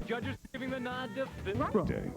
judges giving the nod to Fifth Day.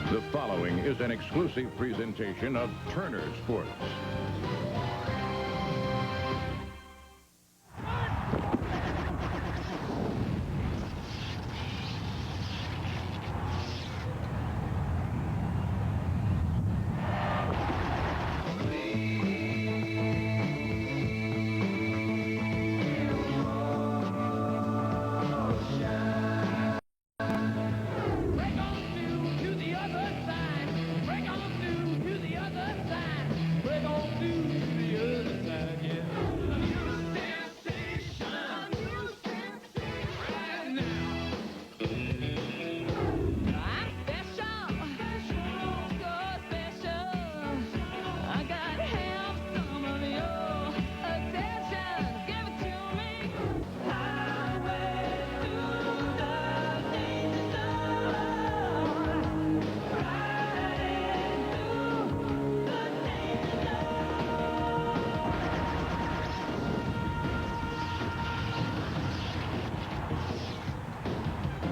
The following is an exclusive presentation of Turner Sports.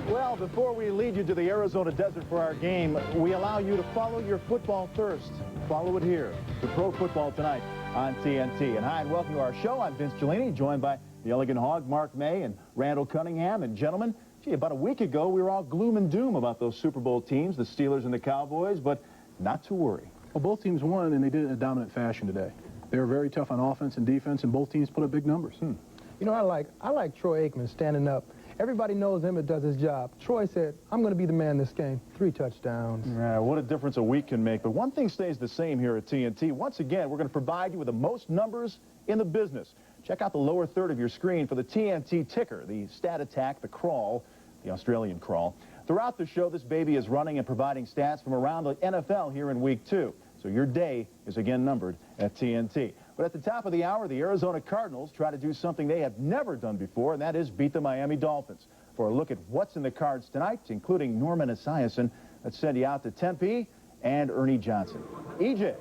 Well, before we lead you to the Arizona desert for our game, we allow you to follow your football thirst. Follow it here, the Pro Football Tonight on TNT. And hi, and welcome to our show. I'm Vince Giullini, joined by the Elegant Hog, Mark May, and Randall Cunningham. And gentlemen, gee, about a week ago, we were all gloom and doom about those Super Bowl teams, the Steelers and the Cowboys, but not to worry. Well, both teams won, and they did it in a dominant fashion today. They were very tough on offense and defense, and both teams put up big numbers. You know, I like Troy Aikman standing up. Everybody knows Emmett does his job. Troy said, I'm going to be the man this game. 3 touchdowns. Yeah, what a difference a week can make. But one thing stays the same here at TNT. Once again, we're going to provide you with the most numbers in the business. Check out the lower third of your screen for the TNT ticker, the stat attack, the crawl, the Australian crawl. Throughout the show, this baby is running and providing stats from around the NFL here in week 2. So your day is again numbered at TNT. But at the top of the hour, the Arizona Cardinals try to do something they have never done before, and that is beat the Miami Dolphins. For a look at what's in the cards tonight, including Norman Esiason, let's send you out to Tempe and Ernie Johnson. EJ.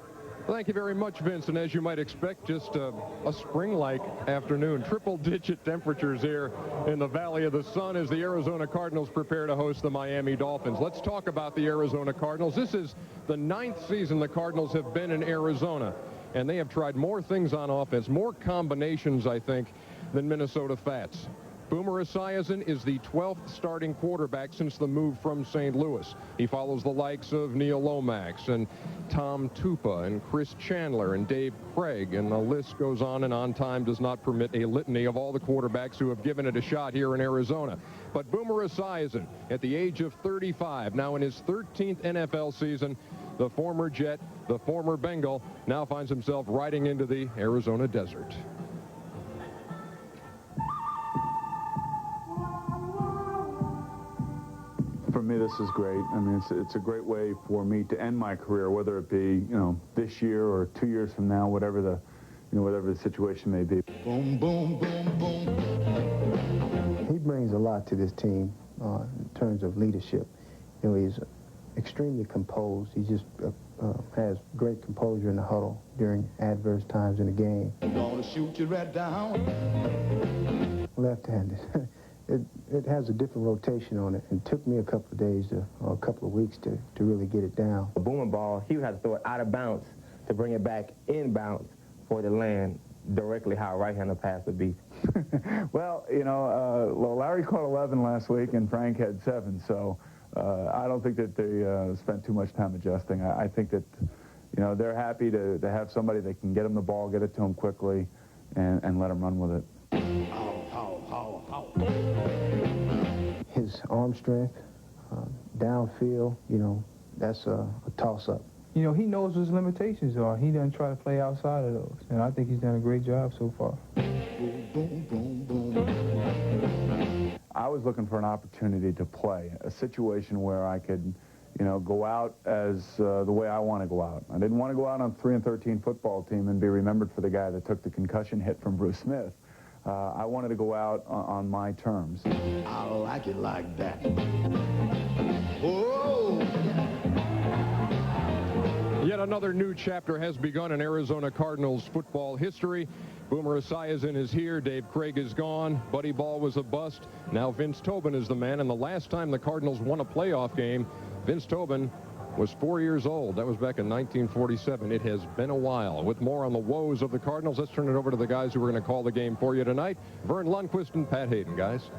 Thank you very much, Vince. And as you might expect, just a spring-like afternoon. Triple-digit temperatures here in the Valley of the Sun as the Arizona Cardinals prepare to host the Miami Dolphins. Let's talk about the Arizona Cardinals. This is the 9th season the Cardinals have been in Arizona, and they have tried more things on offense, more combinations, I think, than Minnesota Fats. Boomer Esiason is the 12th starting quarterback since the move from St. Louis. He follows the likes of Neil Lomax and Tom Tupa and Chris Chandler and Dave Craig, and the list goes on and on. Time does not permit a litany of all the quarterbacks who have given it a shot here in Arizona. But Boomer Esiason, at the age of 35, now in his 13th NFL season, the former Jet, the former Bengal, now finds himself riding into the Arizona desert. For me, this is great. I mean, it's a great way for me to end my career, whether it be, this year or 2 years from now, whatever the situation may be. Boom, boom, boom, boom. He brings a lot to this team in terms of leadership. He's extremely composed. He just has great composure in the huddle during adverse times in the game. I'm gonna shoot you right down. Left-handed. It has a different rotation on it. It took me a couple of days or a couple of weeks to really get it down. A boomer ball, he would have to throw it out of bounds to bring it back in bounds for it to land directly how a right-handed pass would be. Well, Larry caught 11 last week and Frank had 7, so I don't think that they spent too much time adjusting. I think that, they're happy to have somebody that can get them the ball, get it to them quickly, and let them run with it. His arm strength, downfield, that's a toss-up. you know, he knows what his limitations are. He doesn't try to play outside of those, and I think he's done a great job so far. I was looking for an opportunity to play, a situation where I could, you know, go out as the way I want to go out. I didn't want to go out on a 3-13 football team and be remembered for the guy that took the concussion hit from Bruce Smith. I wanted to go out on my terms. I like it like that. Whoa! Yet another new chapter has begun in Arizona Cardinals football history. Boomer Esiason is here. Dave Craig is gone. Buddy Ball was a bust. Now Vince Tobin is the man. And the last time the Cardinals won a playoff game, Vince Tobin was 4 years old. That was back in 1947. It has been a while. With more on the woes of the Cardinals, let's turn it over to the guys who are going to call the game for you tonight. Vern Lundquist and Pat Hayden, guys.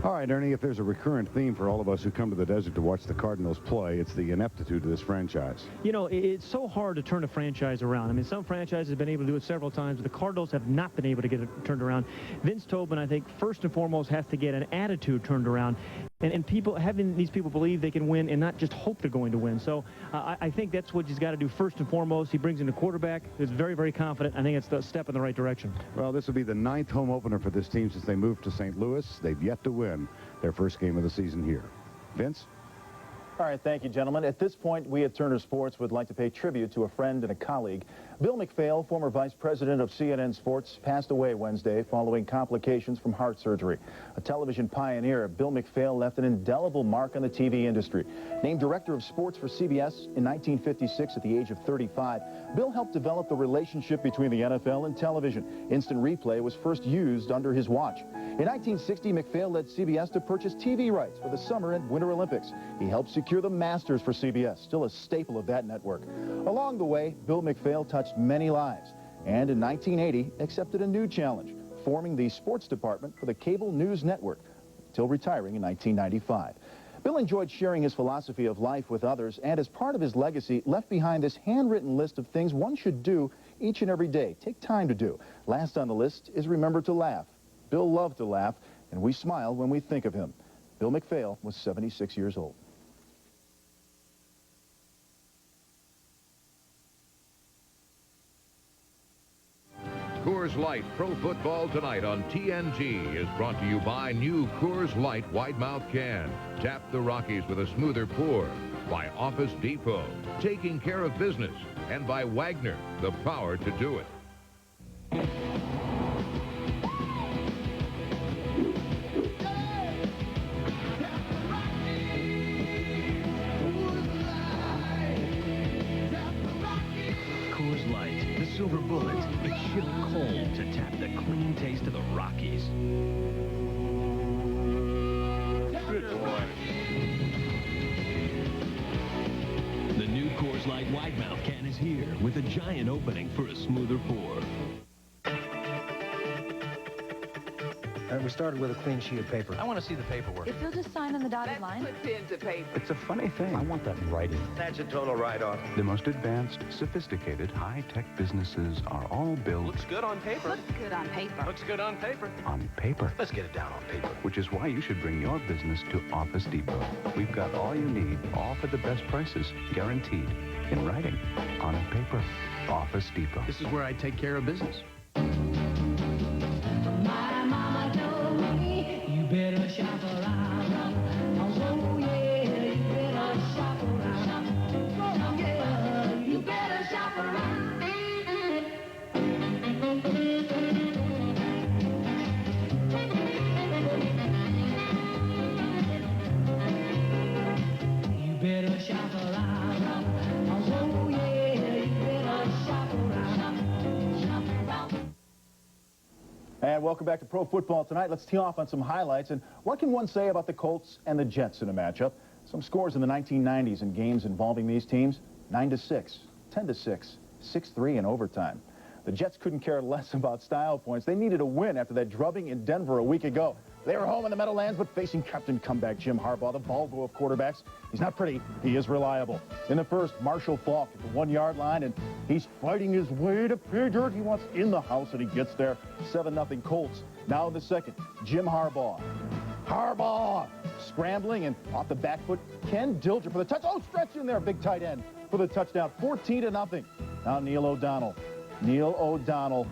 All right, Ernie, if there's a recurrent theme for all of us who come to the desert to watch the Cardinals play, it's the ineptitude of this franchise. You know, it's so hard to turn a franchise around. I mean, some franchises have been able to do it several times, but the Cardinals have not been able to get it turned around. Vince Tobin, I think, first and foremost, has to get an attitude turned around. And people, having these people believe they can win and not just hope they're going to win. So I think that's what he's got to do first and foremost. He brings in a quarterback who's very, very confident. I think it's the step in the right direction. Well, this will be the 9th home opener for this team since they moved to St. Louis. They've yet to win their first game of the season here. Vince? All right, thank you, gentlemen. At this point, we at Turner Sports would like to pay tribute to a friend and a colleague. Bill McPhail, former vice president of CNN Sports, passed away Wednesday following complications from heart surgery. A television pioneer, Bill McPhail left an indelible mark on the TV industry. Named director of sports for CBS in 1956 at the age of 35, Bill helped develop the relationship between the NFL and television. Instant replay was first used under his watch. In 1960, McPhail led CBS to purchase TV rights for the Summer and Winter Olympics. He helped secure the Masters for CBS, still a staple of that network. Along the way, Bill McPhail touched many lives, and in 1980 accepted a new challenge, forming the sports department for the cable news network, till retiring in 1995. Bill enjoyed sharing his philosophy of life with others, and as part of his legacy, left behind this handwritten list of things one should do each and every day. Take time to do. Last on the list is remember to laugh. Bill loved to laugh, and we smile when we think of him. Bill McPhail was 76 years old. Coors Light Pro Football Tonight on TNT is brought to you by new Coors Light Wide Mouth Can. Tap the Rockies with a smoother pour. By Office Depot, taking care of business. And by Wagner, the power to do it. Coors Light, the silver bullet. It's shipped cold to tap the clean taste of the Rockies. Good boy. The new Coors Light Wide Mouth can is here with a giant opening for a smoother pour. We started with a clean sheet of paper. I want to see the paperwork. If you'll just sign on the dotted line. Put pen to paper. It's a funny thing. I want that in writing. That's a total write-off. The most advanced, sophisticated, high-tech businesses are all built... Looks good on paper. Looks good on paper. Looks good on paper. On paper. Let's get it down on paper. Which is why you should bring your business to Office Depot. We've got all you need, all for the best prices, guaranteed. In writing, on paper. Office Depot. This is where I take care of business. Better shop around. Oh, yeah, you better shop around. Oh, yeah, you better shop around. You better shop around. Oh, yeah, you better shop around. Shop around. And welcome back to Pro Football Tonight. Let's tee off on some highlights. And what can one say about the Colts and the Jets in a matchup? Some scores in the 1990s in games involving these teams: 9-6, 10-6, 6-3 in overtime. The Jets couldn't care less about style points. They needed a win after that drubbing in Denver a week ago. They were home in the Meadowlands, but facing Captain Comeback Jim Harbaugh, the Volvo of quarterbacks. He's not pretty. He is reliable. In the first, Marshall Faulk at the 1-yard line, and he's fighting his way to pay dirt. He wants in the house, and he gets there. 7-0 Colts. Now in the second, Jim Harbaugh Harbaugh scrambling and off the back foot. Ken Dilger for the touch. Oh, stretch in there, big tight end for the touchdown. 14-0. Now Neil O'Donnell.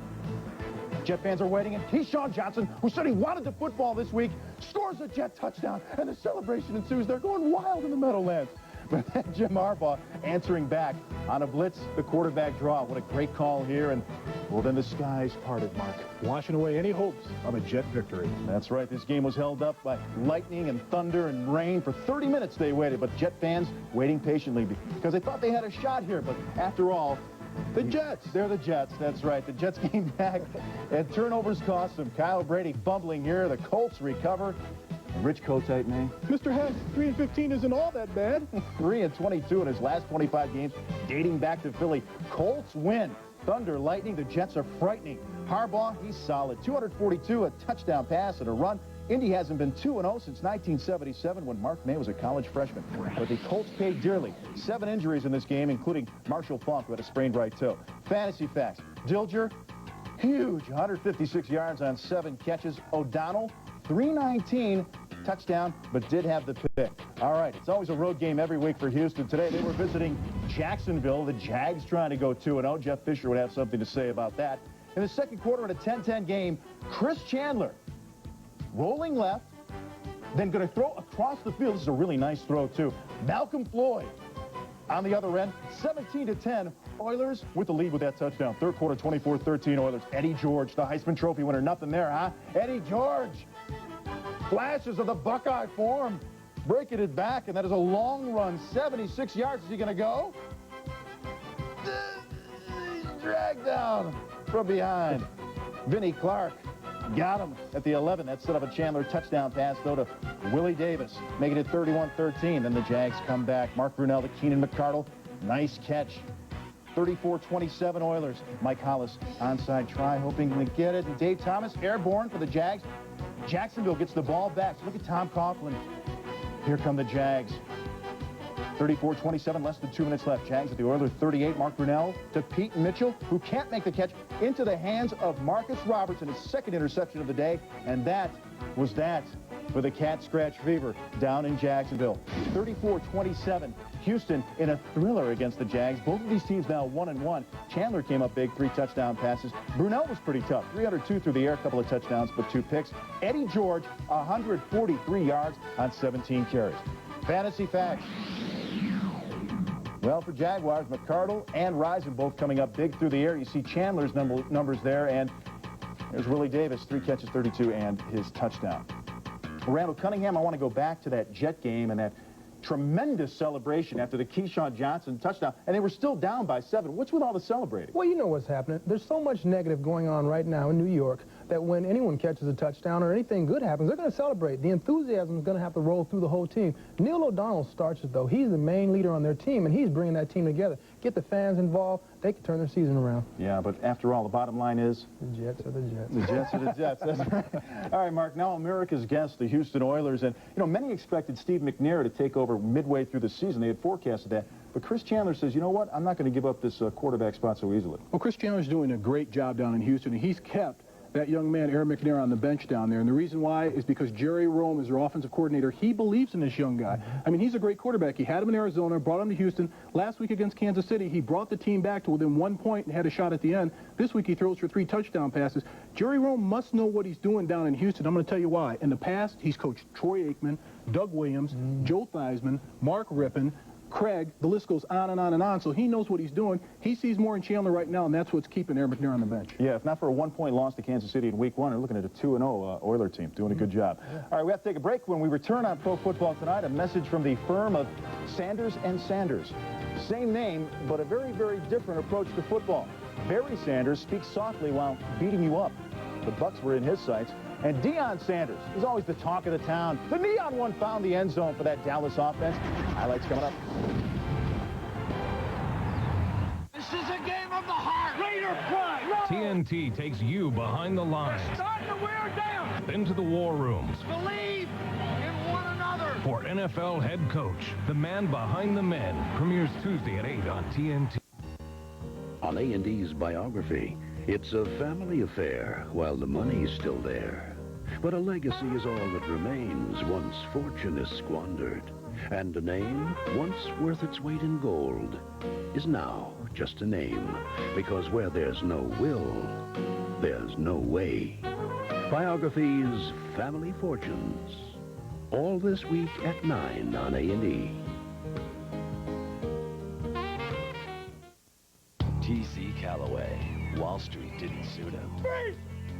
Jet fans are waiting, and Keyshawn Johnson, who said he wanted the football this week, scores a Jet touchdown, and the celebration ensues. They're going wild in the Meadowlands. But then Jim Harbaugh answering back on a blitz, the quarterback draw. What a great call here, and well, then the skies parted, Mark. Washing away any hopes of a Jet victory. That's right. This game was held up by lightning and thunder and rain. For 30 minutes they waited, but Jet fans waiting patiently because they thought they had a shot here. But after all, the Jets. They're the Jets. That's right. The Jets came back, and turnovers cost them. Kyle Brady fumbling here. The Colts recover. Rich Kotite, man. Mr. Hess, 3-15 isn't all that bad. 3-22 in his last 25 games, dating back to Philly. Colts win. Thunder, lightning, the Jets are frightening. Harbaugh, he's solid. 242, a touchdown pass and a run. Indy hasn't been 2-0 since 1977 when Mark May was a college freshman. But the Colts paid dearly. 7 injuries in this game, including Marshall Funk, who had a sprained right toe. Fantasy facts. Dilger, huge, 156 yards on 7 catches. O'Donnell, 319, touchdown, but did have the pick. All right, it's always a road game every week for Houston. Today they were visiting Jacksonville. The Jags trying to go 2-0. Jeff Fisher would have something to say about that. In the second quarter in a 10-10 game, Chris Chandler rolling left, then going to throw across the field. This is a really nice throw, too. Malcolm Floyd on the other end, 17-10. Oilers with the lead with that touchdown. Third quarter, 24-13 Oilers. Eddie George, the Heisman Trophy winner. Nothing there, huh? Eddie George. Flashes of the Buckeye form. Breaking it back, and that is a long run. 76 yards. Is he going to go? Dragged down from behind. Vinnie Clark got him at the 11. That set up a Chandler touchdown pass, though, to Willie Davis, making it 31-13. Then the Jags come back. Mark Brunell to Keenan McCardle. Nice catch. 34-27 Oilers. Mike Hollis onside try, hoping to get it. And Dave Thomas, airborne for the Jags. Jacksonville gets the ball back. So look at Tom Coughlin. Here come the Jags. 34-27, less than 2 minutes left. Jags at the Oilers 38. Mark Brunell to Pete Mitchell, who can't make the catch, into the hands of Marcus Robertson, his second interception of the day. And that was that for the Cat Scratch Fever down in Jacksonville. 34-27. Houston in a thriller against the Jags. Both of these teams now 1-1. Chandler came up big, 3 touchdown passes. Brunell was pretty tough. 302 through the air, a couple of touchdowns, but 2 picks. Eddie George, 143 yards on 17 carries. Fantasy facts. Well, for Jaguars, McCardle and Risen both coming up big through the air. You see Chandler's numbers there, and there's Willie Davis, 3 catches, 32, and his touchdown. Randall Cunningham, I want to go back to that Jet game and that tremendous celebration after the Keyshawn Johnson touchdown, and they were still down by 7. What's with all the celebrating? Well, you know what's happening. There's so much negative going on right now in New York that when anyone catches a touchdown or anything good happens, they're going to celebrate. The enthusiasm is going to have to roll through the whole team. Neil O'Donnell starts it, though. He's the main leader on their team, and he's bringing that team together. Get the fans involved. They can turn their season around. Yeah, but after all, the bottom line is... The Jets are the Jets. The Jets are the Jets. That's right. All right, Mark, now America's guest, the Houston Oilers. And, you know, many expected Steve McNair to take over midway through the season. They had forecasted that. But Chris Chandler says, you know what? I'm not going to give up this quarterback spot so easily. Well, Chris Chandler's doing a great job down in Houston, and he's kept that young man, Aaron McNair, on the bench down there. And the reason why is because Jerry Rome is their offensive coordinator. He believes in this young guy. I mean, he's a great quarterback. He had him in Arizona, brought him to Houston. Last week against Kansas City, he brought the team back to within 1 point and had a shot at the end. This week, he throws for 3 touchdown passes. Jerry Rome must know what he's doing down in Houston. I'm going to tell you why. In the past, he's coached Troy Aikman, Doug Williams, Joe Theismann, Mark Rippon, Craig, the list goes on and on and on, so he knows what he's doing. He sees more in Chandler right now, and that's what's keeping Aaron McNair on the bench. Yeah, if not for a 1-point loss to Kansas City in Week 1, they're looking at a 2-0 Oiler team, doing a good job. Yeah. All right, we have to take a break. When we return on Pro Football Tonight, a message from the firm of Sanders and Sanders. Same name, but a very, very different approach to football. Barry Sanders speaks softly while beating you up. The Bucks were in his sights. And Deion Sanders is always the talk of the town. The neon one found the end zone for that Dallas offense. Highlights coming up. This is a game of the heart. Raider pride. TNT takes you behind the lines. Starting to wear down. Into the war rooms. Believe in one another. For NFL head coach, the man behind the men, premieres Tuesday at 8 on TNT. On A&E's biography, it's a family affair while the money's still there. But a legacy is all that remains once fortune is squandered. And a name, once worth its weight in gold, is now just a name. Because where there's no will, there's no way. Biographies, Family Fortunes. All this week at 9 on A&E. T.C. Calloway. Wall Street didn't suit him.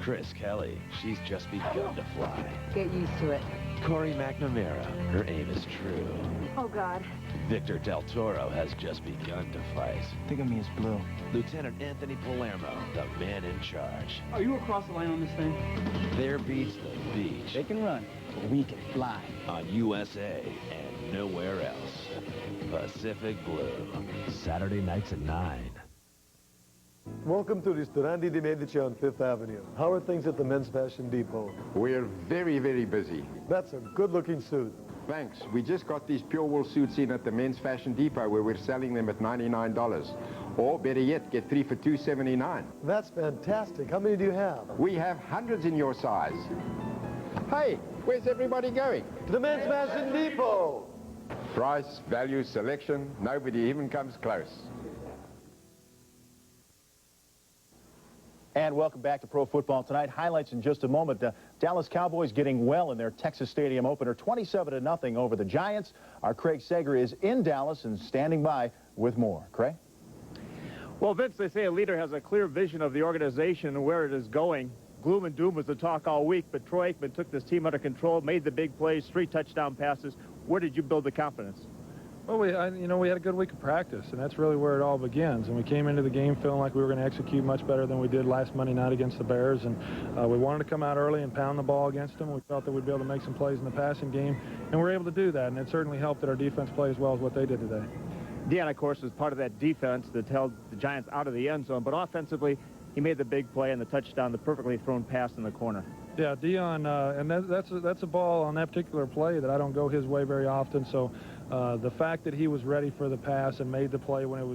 Chris Kelly. She's just begun to fly. Get used to it. Corey McNamara. Her aim is true. Oh, God. Victor Del Toro has just begun to fight. Think of me as Blue. Lieutenant Anthony Palermo, the man in charge. Are you across the line on this thing? There beats the beach. They can run, but we can fly. On USA and nowhere else. Pacific Blue. Saturday nights at 9. Welcome to Ristorante di Medici on 5th Avenue. How are things at the Men's Fashion Depot? We're very, very busy. That's a good-looking suit. Thanks. We just got these pure wool suits in at the Men's Fashion Depot where we're selling them at $99. Or better yet, get 3 for $279. That's fantastic. How many do you have? We have hundreds in your size. Hey, where's everybody going? To the Men's Fashion Depot. Price, value, selection, nobody even comes close. And welcome back to Pro Football Tonight. Highlights in just a moment. Dallas Cowboys getting well in their Texas Stadium opener, 27-0 over the Giants. Our Craig Sager is in Dallas and standing by with more. Craig? Well, Vince, they say a leader has a clear vision of the organization and where it is going. Gloom and doom was the talk all week, but Troy Aikman took this team under control, made the big plays, 3 touchdown passes. Where did you build the confidence? Well, we had a good week of practice, and that's really where it all begins. And we came into the game feeling like we were going to execute much better than we did last Monday night against the Bears. And we wanted to come out early and pound the ball against them. We felt that we'd be able to make some plays in the passing game, and we were able to do that. And it certainly helped that our defense played as well as what they did today. Deion, of course, was part of that defense that held the Giants out of the end zone, but offensively, he made the big play and the touchdown, the perfectly thrown pass in the corner. Yeah, Deion, and that's a ball on that particular play that I don't go his way very often. So the fact that he was ready for the pass and made the play when it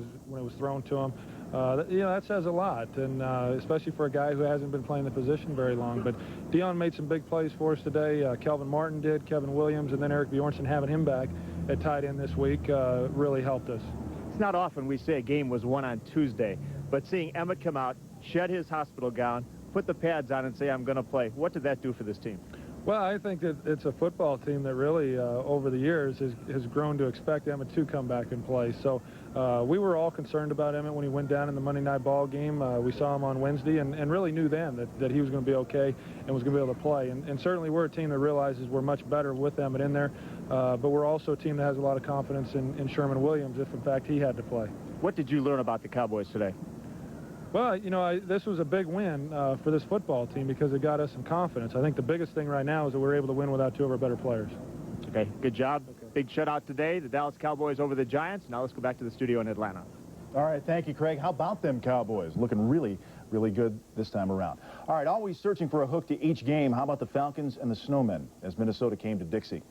was thrown to him, that says a lot, and especially for a guy who hasn't been playing the position very long. But Deion made some big plays for us today. Kelvin Martin did, Kevin Williams, and then Eric Bjornsson having him back at tight end this week really helped us. It's not often we say a game was won on Tuesday, but seeing Emmett come out, shed his hospital gown, put the pads on and say, I'm going to play. What did that do for this team? Well, I think that it's a football team that really, over the years, has grown to expect Emmett to come back and play. So we were all concerned about Emmett when he went down in the Monday night ball game. We saw him on Wednesday and really knew then that he was going to be okay and was going to be able to play. And certainly we're a team that realizes we're much better with Emmett in there, but we're also a team that has a lot of confidence in Sherman Williams if, in fact, he had to play. What did you learn about the Cowboys today? Well, this was a big win for this football team because it got us some confidence. I think the biggest thing right now is that we're able to win without 2 of our better players. Okay, good job. Okay. Big shutout today, the Dallas Cowboys over the Giants. Now let's go back to the studio in Atlanta. All right, thank you, Craig. How about them Cowboys? Looking really, really good this time around. All right, always searching for a hook to each game. How about the Falcons and the Snowmen as Minnesota came to Dixie?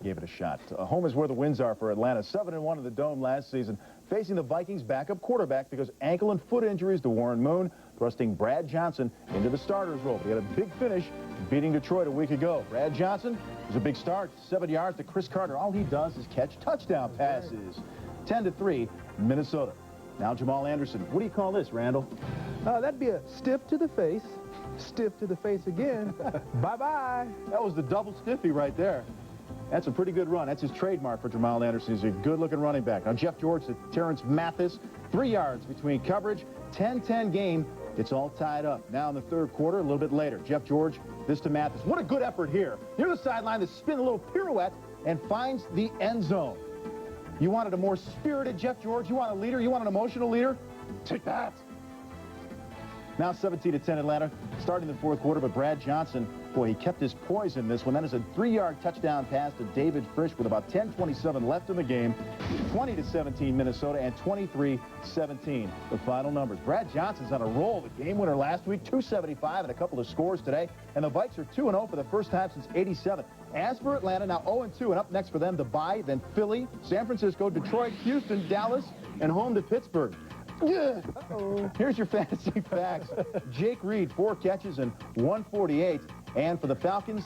Gave it a shot. Home is where the wins are for Atlanta. 7-1 in the Dome last season, facing the Vikings' backup quarterback because ankle and foot injuries to Warren Moon, thrusting Brad Johnson into the starter's role. He had a big finish beating Detroit a week ago. Brad Johnson was a big start, 7 yards to Chris Carter. All he does is catch touchdown passes. 10-3, Minnesota. Now Jamal Anderson. What do you call this, Randall? That'd be a stiff to the face, stiff to the face again. Bye-bye. That was the double stiffy right there. That's a pretty good run. That's his trademark for Jamal Anderson. He's a good-looking running back. Now, Jeff George to Terrence Mathis. 3 yards between coverage. 10-10 game. It's all tied up. Now in the third quarter, a little bit later, Jeff George, this to Mathis. What a good effort here. Near the sideline, to spin a little pirouette and finds the end zone. You wanted a more spirited Jeff George? You want a leader? You want an emotional leader? Take that. Now 17-10 Atlanta, starting the fourth quarter, but Brad Johnson, boy, he kept his poise in this one. That is a 3-yard touchdown pass to David Frisch with about 10:27 left in the game. 20-17 Minnesota and 23-17 the final numbers. Brad Johnson's on a roll. The game winner last week, 275 and a couple of scores today. And the Vikes are 2-0 for the first time since '87. As for Atlanta, now 0-2, and up next for them, the bye, then Philly, San Francisco, Detroit, Houston, Dallas, and home to Pittsburgh. Here's your fantasy facts. Jake Reed, 4 catches and 148. And for the Falcons,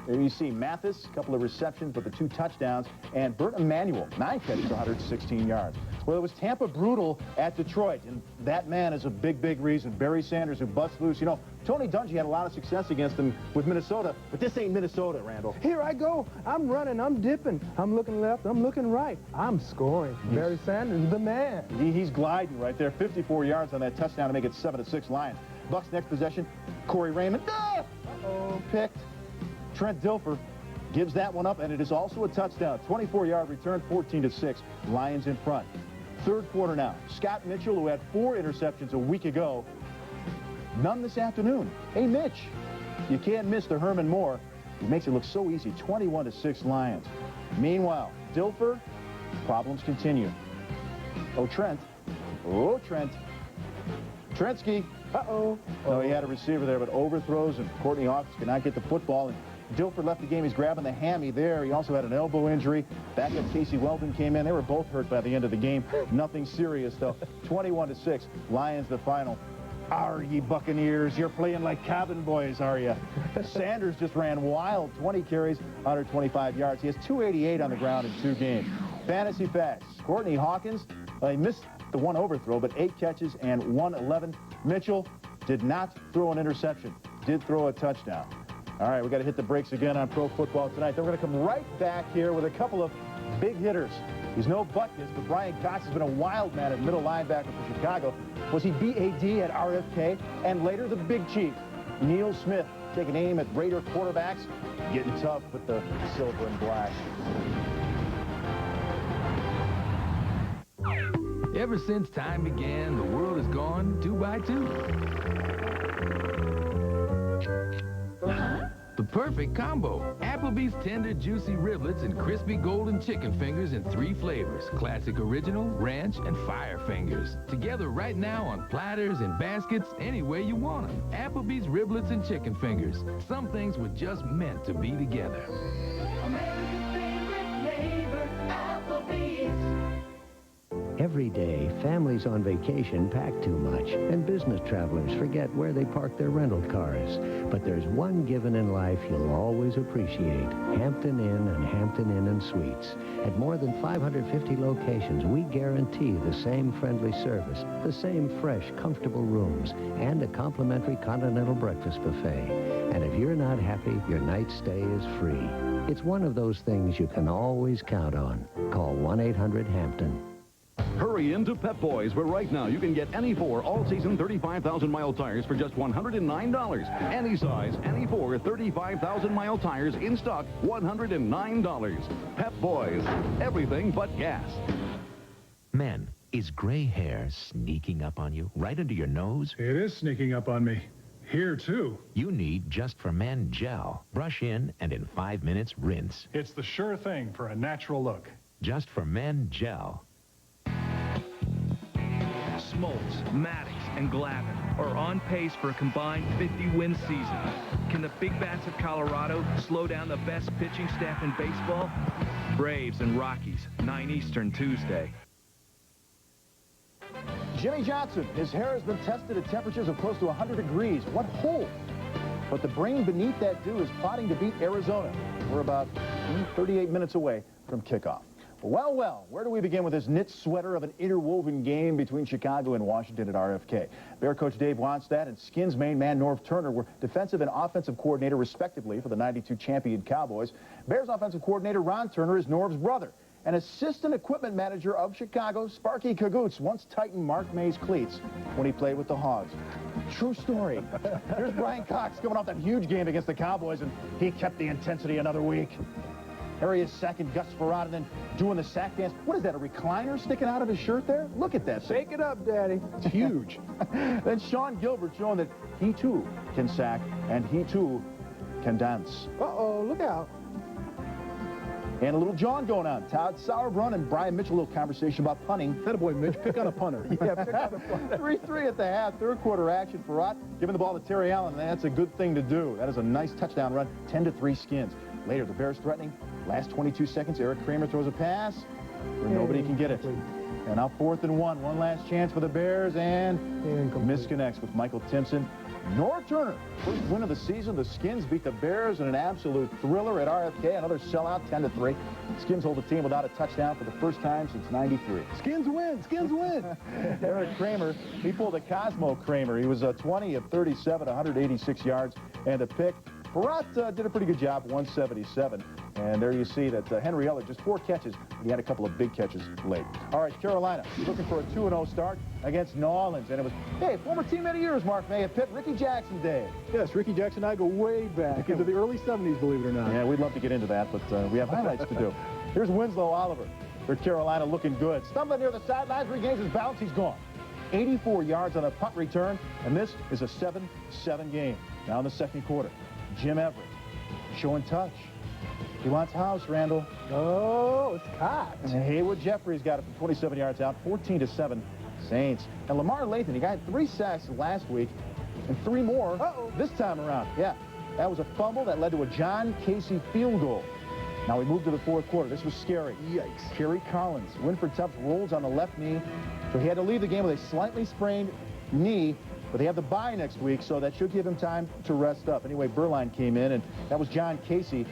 there you see Mathis, a couple of receptions, but the 2 touchdowns, and Bert Emanuel, 9 catches, 116 yards. Well, it was Tampa brutal at Detroit, and that man is a big, big reason. Barry Sanders, who busts loose. You know, Tony Dungy had a lot of success against him with Minnesota, but this ain't Minnesota, Randall. Here I go. I'm running. I'm dipping. I'm looking left. I'm looking right. I'm scoring. Barry Sanders, the man. He's gliding right there. 54 yards on that touchdown to make it 7-6 Lions. Bucks next possession. Corey Raymond. Uh-oh, picked. Trent Dilfer gives that one up, and it is also a touchdown. 24-yard return, 14-6. Lions in front. Third quarter now. Scott Mitchell, who had 4 interceptions a week ago, none this afternoon. Hey, Mitch, you can't miss the Herman Moore. He makes it look so easy. 21-6 Lions. Meanwhile, Dilfer, problems continue. Oh, Trent. Oh, Trent. Trentsky. Uh-oh. No, he had a receiver there, but overthrows, and Courtney Hawkins cannot get the football. And Dilfer left the game. He's grabbing the hammy there. He also had an elbow injury. Backup Casey Weldon came in. They were both hurt by the end of the game. Nothing serious, though. 21-6. Lions the final. Are ye Buccaneers? You're playing like cabin boys, are you? Sanders just ran wild. 20 carries, 125 yards. He has 288 on the ground in 2 games. Fantasy facts. Courtney Hawkins, he missed the 1 overthrow, but 8 catches and 111. Mitchell did not throw an interception. Did throw a touchdown. All right, we got to hit the brakes again on pro football tonight. Then we're going to come right back here with a couple of big hitters. He's no Butkus, but Brian Cox has been a wild man at middle linebacker for Chicago. Was he BAD at RFK? And later the big chief, Neil Smith, taking aim at Raider quarterbacks, getting tough with the silver and black. Ever since time began, the world has gone 2 by 2. The perfect combo. Applebee's tender, juicy riblets and crispy golden chicken fingers in 3 flavors. Classic original, ranch, and fire fingers. Together right now on platters and baskets, any way you want them. Applebee's riblets and chicken fingers. Some things were just meant to be together. America's favorite neighbor, Applebee's. Every day, families on vacation pack too much, and business travelers forget where they park their rental cars. But there's one given in life you'll always appreciate: Hampton Inn and Hampton Inn & Suites. At more than 550 locations, we guarantee the same friendly service, the same fresh, comfortable rooms, and a complimentary continental breakfast buffet. And if you're not happy, your night stay is free. It's one of those things you can always count on. Call 1-800-HAMPTON. Hurry into Pep Boys, where right now you can get any 4 all-season 35,000-mile tires for just $109. Any size, any 4 35,000-mile tires in stock, $109. Pep Boys, everything but gas. Men, is gray hair sneaking up on you, right under your nose? It is sneaking up on me. Here, too. You need Just for Men gel. Brush in, and in 5 minutes, rinse. It's the sure thing for a natural look. Just for Men gel. Smoltz, Maddox, and Glavin are on pace for a combined 50-win season. Can the Big Bats of Colorado slow down the best pitching staff in baseball? Braves and Rockies, 9 Eastern Tuesday. Jimmy Johnson, his hair has been tested at temperatures of close to 100 degrees. What hole? But the brain beneath that dew is plotting to beat Arizona. We're about 38 minutes away from kickoff. Well, well, where do we begin with this knit sweater of an interwoven game between Chicago and Washington at RFK? Bear coach Dave Wannstedt and Skins main man Norv Turner were defensive and offensive coordinator, respectively, for the '92 champion Cowboys. Bears offensive coordinator Ron Turner is Norv's brother. And assistant equipment manager of Chicago, Sparky Kagoots, once tightened Mark May's cleats when he played with the Hogs. True story. Here's Brian Cox coming off that huge game against the Cowboys, and he kept the intensity another week. Here he is sacking Gus Farad and then doing the sack dance. What is that, a recliner sticking out of his shirt there? Look at that. Shake it up, Daddy. It's huge. Then Sean Gilbert showing that he, too, can sack, and he, too, can dance. Uh-oh, look out. And a little John going on. Todd Sauerbrunn and Brian Mitchell, a little conversation about punting. Attaboy, Mitch. Pick on a punter. Yeah, pick on a punter. 3-3 at the half. Third quarter action. Farad giving the ball to Terry Allen, and that's a good thing to do. That is a nice touchdown run. 10-3 Skins. Later, the Bears threatening. Last 22 seconds, Eric Kramer throws a pass where nobody can get it. And now 4th and 1. One last chance for the Bears, and misconnects with Michael Timpson. Norv Turner, first win of the season. The Skins beat the Bears in an absolute thriller at RFK. Another sellout, 10-3. Skins hold the team without a touchdown for the first time since '93. Skins win! Skins win! Eric Kramer, he pulled a Cosmo Kramer. He was 20 of 37, 186 yards and a pick. Barat did a pretty good job, 177. And there you see that Henry Eller, just 4 catches, but he had a couple of big catches late. All right, Carolina looking for a 2-0 start against New Orleans. And it was, hey, former teammate of yours, Mark May at Pitt, Ricky Jackson Day. Yes, Ricky Jackson and I go way back into the early 70s, believe it or not. Yeah, we'd love to get into that, but we have highlights to do. Here's Winslow Oliver. For Carolina looking good. Stumbling near the sidelines, regains his balance, he's gone. 84 yards on a punt return, and this is a 7-7 game. Now in the second quarter, Jim Everett showing touch. He wants house, Randall. Oh, it's caught. And Haywood Jeffries got it from 27 yards out, 14-7 Saints. And Lamar Lathan, he got 3 sacks last week and 3 more this time around. Yeah, that was a fumble that led to a John Casey field goal. Now we move to the fourth quarter. This was scary. Yikes. Kerry Collins. Winford Tubbs rolls on the left knee, so he had to leave the game with a slightly sprained knee. But they have the bye next week, so that should give him time to rest up. Anyway, Berline came in, and that was John Casey.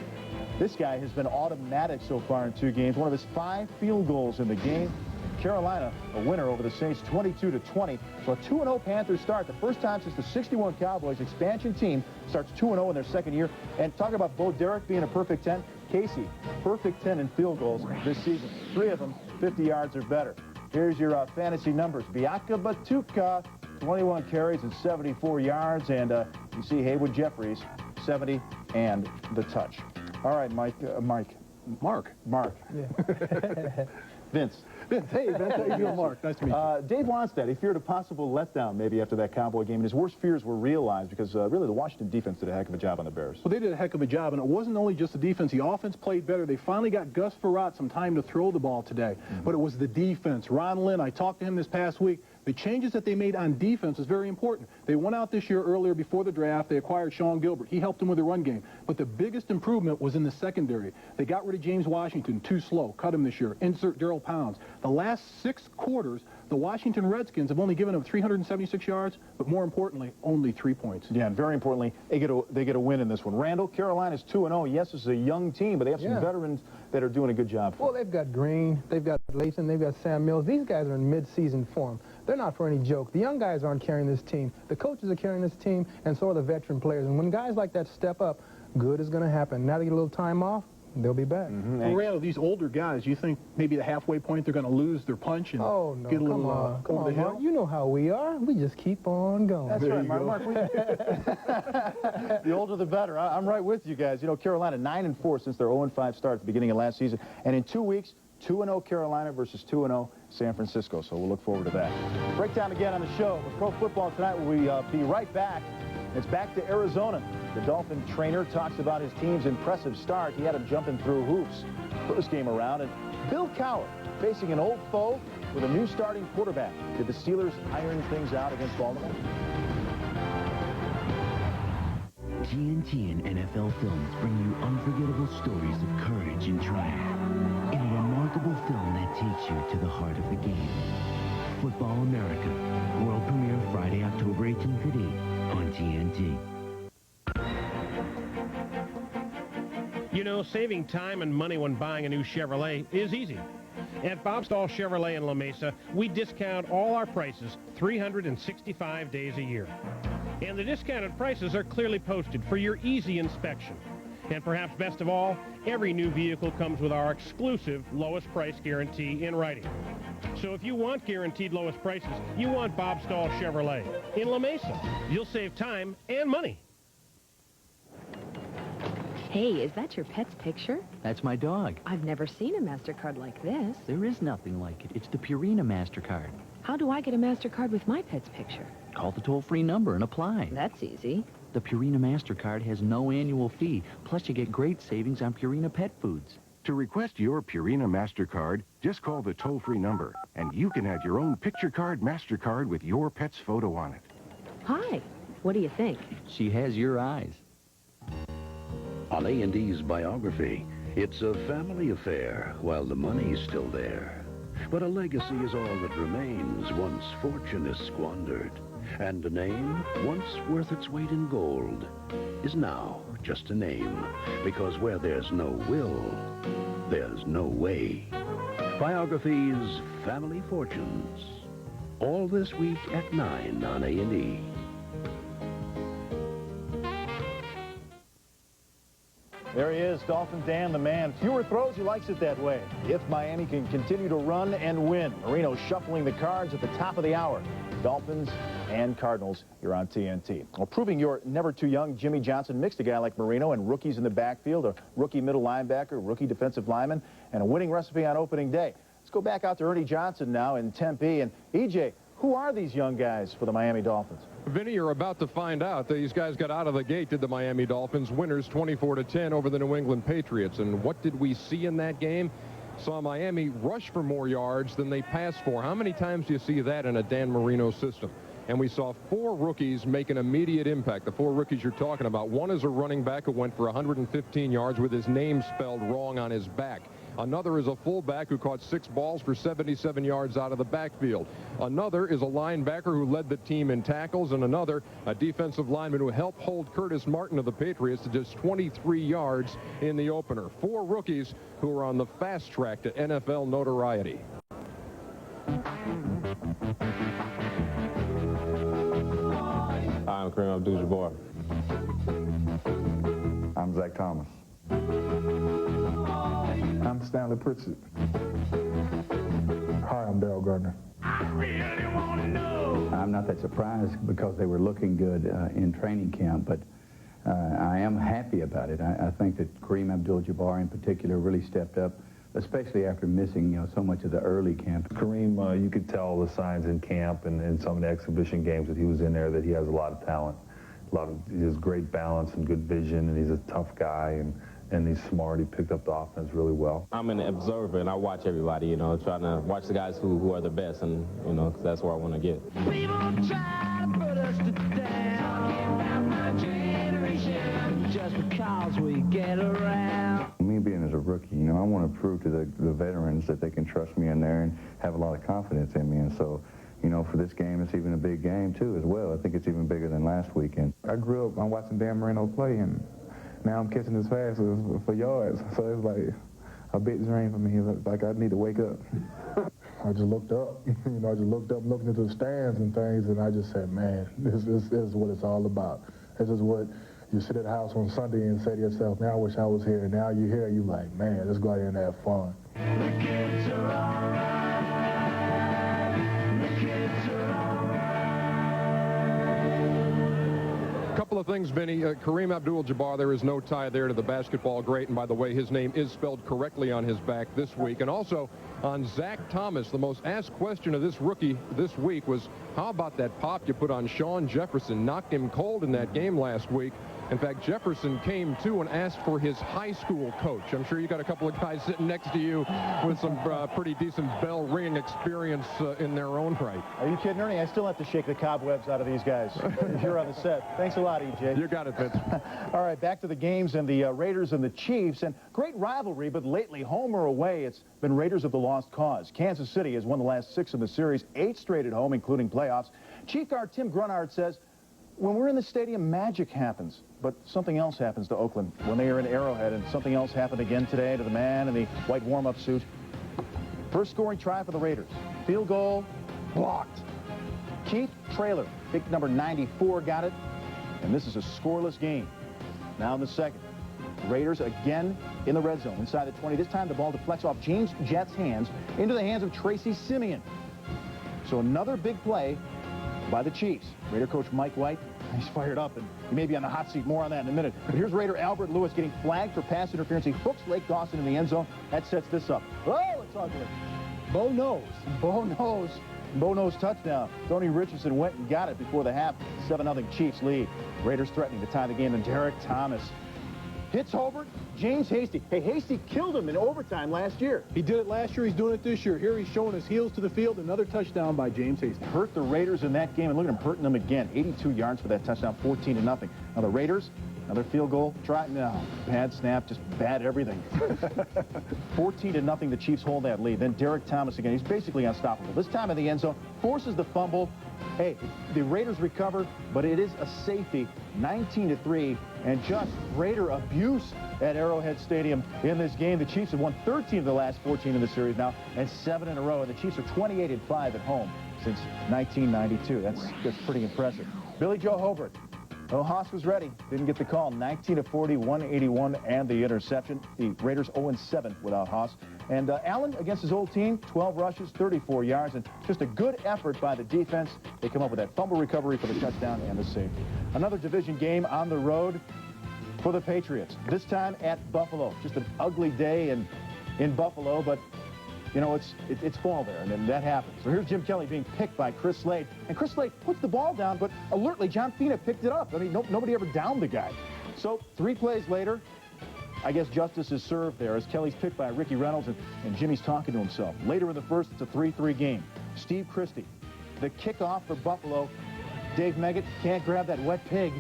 This guy has been automatic so far in 2 games. One of his 5 field goals in the game. Carolina, a winner over the Saints, 22-20. So a 2-0 Panthers start. The first time since the '61 Cowboys expansion team starts 2-0 in their second year. And talk about Bo Derek being a perfect 10. Casey, perfect 10 in field goals this season. 3 of them, 50 yards or better. Here's your fantasy numbers. Biaka Batuka, 21 carries and 74 yards. And you see Haywood Jeffries, 70 and the touch. All right, Mark. Yeah. Vince. Hey, Vince, how you doing, Mark? Nice to meet you. Dave Wannstedt, he feared a possible letdown maybe after that Cowboy game, and his worst fears were realized because really the Washington defense did a heck of a job on the Bears. Well, they did a heck of a job, and it wasn't only just the defense. The offense played better. They finally got Gus Frerotte some time to throw the ball today, but it was the defense. Ron Lynn, I talked to him this past week. The changes that they made on defense is very important. They went out this year earlier before the draft. They acquired Sean Gilbert. He helped them with the run game. But the biggest improvement was in the secondary. They got rid of James Washington, too slow. Cut him this year. Insert Darrell Pounds. The last 6 quarters, the Washington Redskins have only given them 376 yards, but more importantly, only 3 points. Yeah, and very importantly, they get a win in this one. Randall, Carolina's 2-0. Yes, this is a young team, but they have some veterans that are doing a good job. Well, they've got Green, they've got Lathan, they've got Sam Mills. These guys are in mid-season form. They're not for any joke. The young guys aren't carrying this team. The coaches are carrying this team, and so are the veteran players. And when guys like that step up, good is going to happen. Now they get a little time off, they'll be back. Well, Randall, these older guys, you think maybe the halfway point they're going to lose their punch and get a little come on, Mark. You know how we are. We just keep on going. That's right, Mark. The older the better. I'm right with you guys. You know, Carolina 9-4 since their 0-5 start at the beginning of last season. And in 2 weeks, 2-0 Carolina versus 2-0 San Francisco. So we'll look forward to that. Breakdown again on the show with Pro Football tonight. We'll be right back. It's back to Arizona. The Dolphin trainer talks about his team's impressive start. He had him jumping through hoops first game around. And Bill Cowher facing an old foe with a new starting quarterback. Did the Steelers iron things out against Baltimore? TNT and NFL Films bring you unforgettable stories of courage and triumph in a remarkable film that takes you to the heart of the game. Football America, world premiere Friday, October 18th at 8 on TNT. You know, saving time and money when buying a new Chevrolet is easy. At Bob Stahl Chevrolet in La Mesa, we discount all our prices 365 days a year. And the discounted prices are clearly posted for your easy inspection. And perhaps best of all, every new vehicle comes with our exclusive lowest price guarantee in writing. So if you want guaranteed lowest prices, you want Bob Stahl Chevrolet in La Mesa. You'll save time and money. Hey, is that your pet's picture? That's my dog. I've never seen a MasterCard like this. There is nothing like it. It's the Purina MasterCard. How do I get a MasterCard with my pet's picture? Call the toll-free number and apply. That's easy. The Purina MasterCard has no annual fee. Plus, you get great savings on Purina pet foods. To request your Purina MasterCard, just call the toll-free number, and you can have your own picture card MasterCard with your pet's photo on it. Hi. What do you think? She has your eyes. On A&E's biography, it's a family affair while the money's still there. But a legacy is all that remains once fortune is squandered. And a name once worth its weight in gold is now just a name, because where there's no will, there's no way. Biographies, Family Fortunes. All this week at 9 on A&E. There he is, Dolphin Dan the man. Fewer throws, he likes it that way. If Miami can continue to run and win. Marino shuffling the cards at the top of the hour. Dolphins and Cardinals, you're on TNT. Well, proving you're never too young, Jimmy Johnson mixed a guy like Marino and rookies in the backfield, a rookie middle linebacker, rookie defensive lineman, and a winning recipe on opening day. Let's go back out to Ernie Johnson now in Tempe. And EJ, who are these young guys for the Miami Dolphins? Vinny, you're about to find out. These guys got out of the gate, did the Miami Dolphins, winners 24-10 over the New England Patriots. And what did we see in that game? Saw Miami rush for more yards than they passed for. How many times do you see that in a Dan Marino system? And we saw 4 rookies make an immediate impact. The 4 rookies you're talking about. One is a running back who went for 115 yards with his name spelled wrong on his back. Another is a fullback who caught 6 balls for 77 yards out of the backfield. Another is a linebacker who led the team in tackles, and another, a defensive lineman who helped hold Curtis Martin of the Patriots to just 23 yards in the opener. 4 rookies who are on the fast track to NFL notoriety. I'm Kareem Abdul-Jabbar. I'm Zach Thomas. I'm Stanley Pritchett. Hi, I'm Daryl Gardner. I'm not that surprised because they were looking good in training camp, but I am happy about it. I think that Kareem Abdul-Jabbar in particular really stepped up, especially after missing so much of the early camp. Kareem, you could tell the signs in camp and in some of the exhibition games that he was in there that he has a lot of talent. He has great balance and good vision, and he's a tough guy, and he's smart. He picked up the offense really well. I'm an observer, and I watch everybody, trying to watch the guys who are the best, and, 'cause that's where I want to get. People try to put us down. Talking about my generation, just because we get around. Me being as a rookie, I want to prove to the veterans that they can trust me in there and have a lot of confidence in me. And so, for this game, it's even a big game, too, as well. I think it's even bigger than last weekend. I grew up watching Dan Marino play, and now I'm catching his passes for yards. So it's like a big dream for me. It's like I need to wake up. I just looked up. I just looked up, looking into the stands and things, and I just said, man, this is what it's all about. This is what you sit at the house on Sunday and say to yourself, man, I wish I was here. And now you're here, you're like, man, let's go out here and have fun. The kids are all right. The kids are all right. Couple of things, Vinny. Kareem Abdul-Jabbar, there is no tie there to the basketball great. And by the way, his name is spelled correctly on his back this week. And also on Zach Thomas, the most asked question of this rookie this week was, how about that pop you put on Sean Jefferson? Knocked him cold in that game last week. In fact, Jefferson came to and asked for his high school coach. I'm sure you got a couple of guys sitting next to you with some pretty decent bell ringing experience in their own right. Are you kidding, Ernie? I still have to shake the cobwebs out of these guys. You're on the set. Thanks a lot, EJ. You got it, Vince. All right, back to the games and the Raiders and the Chiefs. And great rivalry, but lately, home or away, it's been Raiders of the lost cause. Kansas City has won the last 6 in the series, 8 straight at home, including playoffs. Chief guard Tim Grunhard says, when we're in the stadium, magic happens. But something else happens to Oakland when they are in Arrowhead, and something else happened again today to the man in the white warm-up suit. First scoring try for the Raiders. Field goal, blocked. Keith Traylor, big number 94, got it. And this is a scoreless game. Now in the second. Raiders again in the red zone, inside the 20. This time the ball deflects off James Jett's hands into the hands of Tracy Simeon. So another big play by the Chiefs. Raider coach Mike White, he's fired up, and he may be on the hot seat. More on that in a minute. But here's Raider Albert Lewis getting flagged for pass interference. He hooks Lake Dawson in the end zone. That sets this up. Oh, it's ugly. Bo knows. Bo knows. Bo knows touchdown. Tony Richardson went and got it before the half. 7-0 Chiefs lead. Raiders threatening to tie the game, and Derek Thomas hits Hobart. James Hasty. Hey, Hasty killed him in overtime last year. He did it last year. He's doing it this year. Here he's showing his heels to the field. Another touchdown by James Hasty. Hurt the Raiders in that game, and look at him hurting them again. 82 yards for that touchdown, 14-0. Now the Raiders Another field goal. Try it now. Bad snap, just bad everything. 14-0, the Chiefs hold that lead. Then Derek Thomas again. He's basically unstoppable. This time in the end zone, forces the fumble. Hey, the Raiders recover, but it is a safety, 19-3, and just Raider abuse at Arrowhead Stadium in this game. The Chiefs have won 13 of the last 14 in the series now, and 7 in a row. And the Chiefs are 28-5 at home since 1992. That's pretty impressive. Billy Joe Hobart. Oh, Haas was ready. Didn't get the call. 19-40, 181, and the interception. The Raiders 0-7 without Haas. And Allen against his old team, 12 rushes, 34 yards, and just a good effort by the defense. They come up with that fumble recovery for the touchdown and the safety. Another division game on the road for the Patriots. This time at Buffalo. Just an ugly day in Buffalo, but you know, it's fall there, and then that happens. So here's Jim Kelly being picked by Chris Slade. And Chris Slade puts the ball down, but alertly, John Fina picked it up. I mean, nobody ever downed the guy. So 3 plays later, I guess justice is served there as Kelly's picked by Ricky Reynolds, and Jimmy's talking to himself. Later in the first, it's a 3-3 game. Steve Christie, the kickoff for Buffalo. Dave Meggett can't grab that wet pig.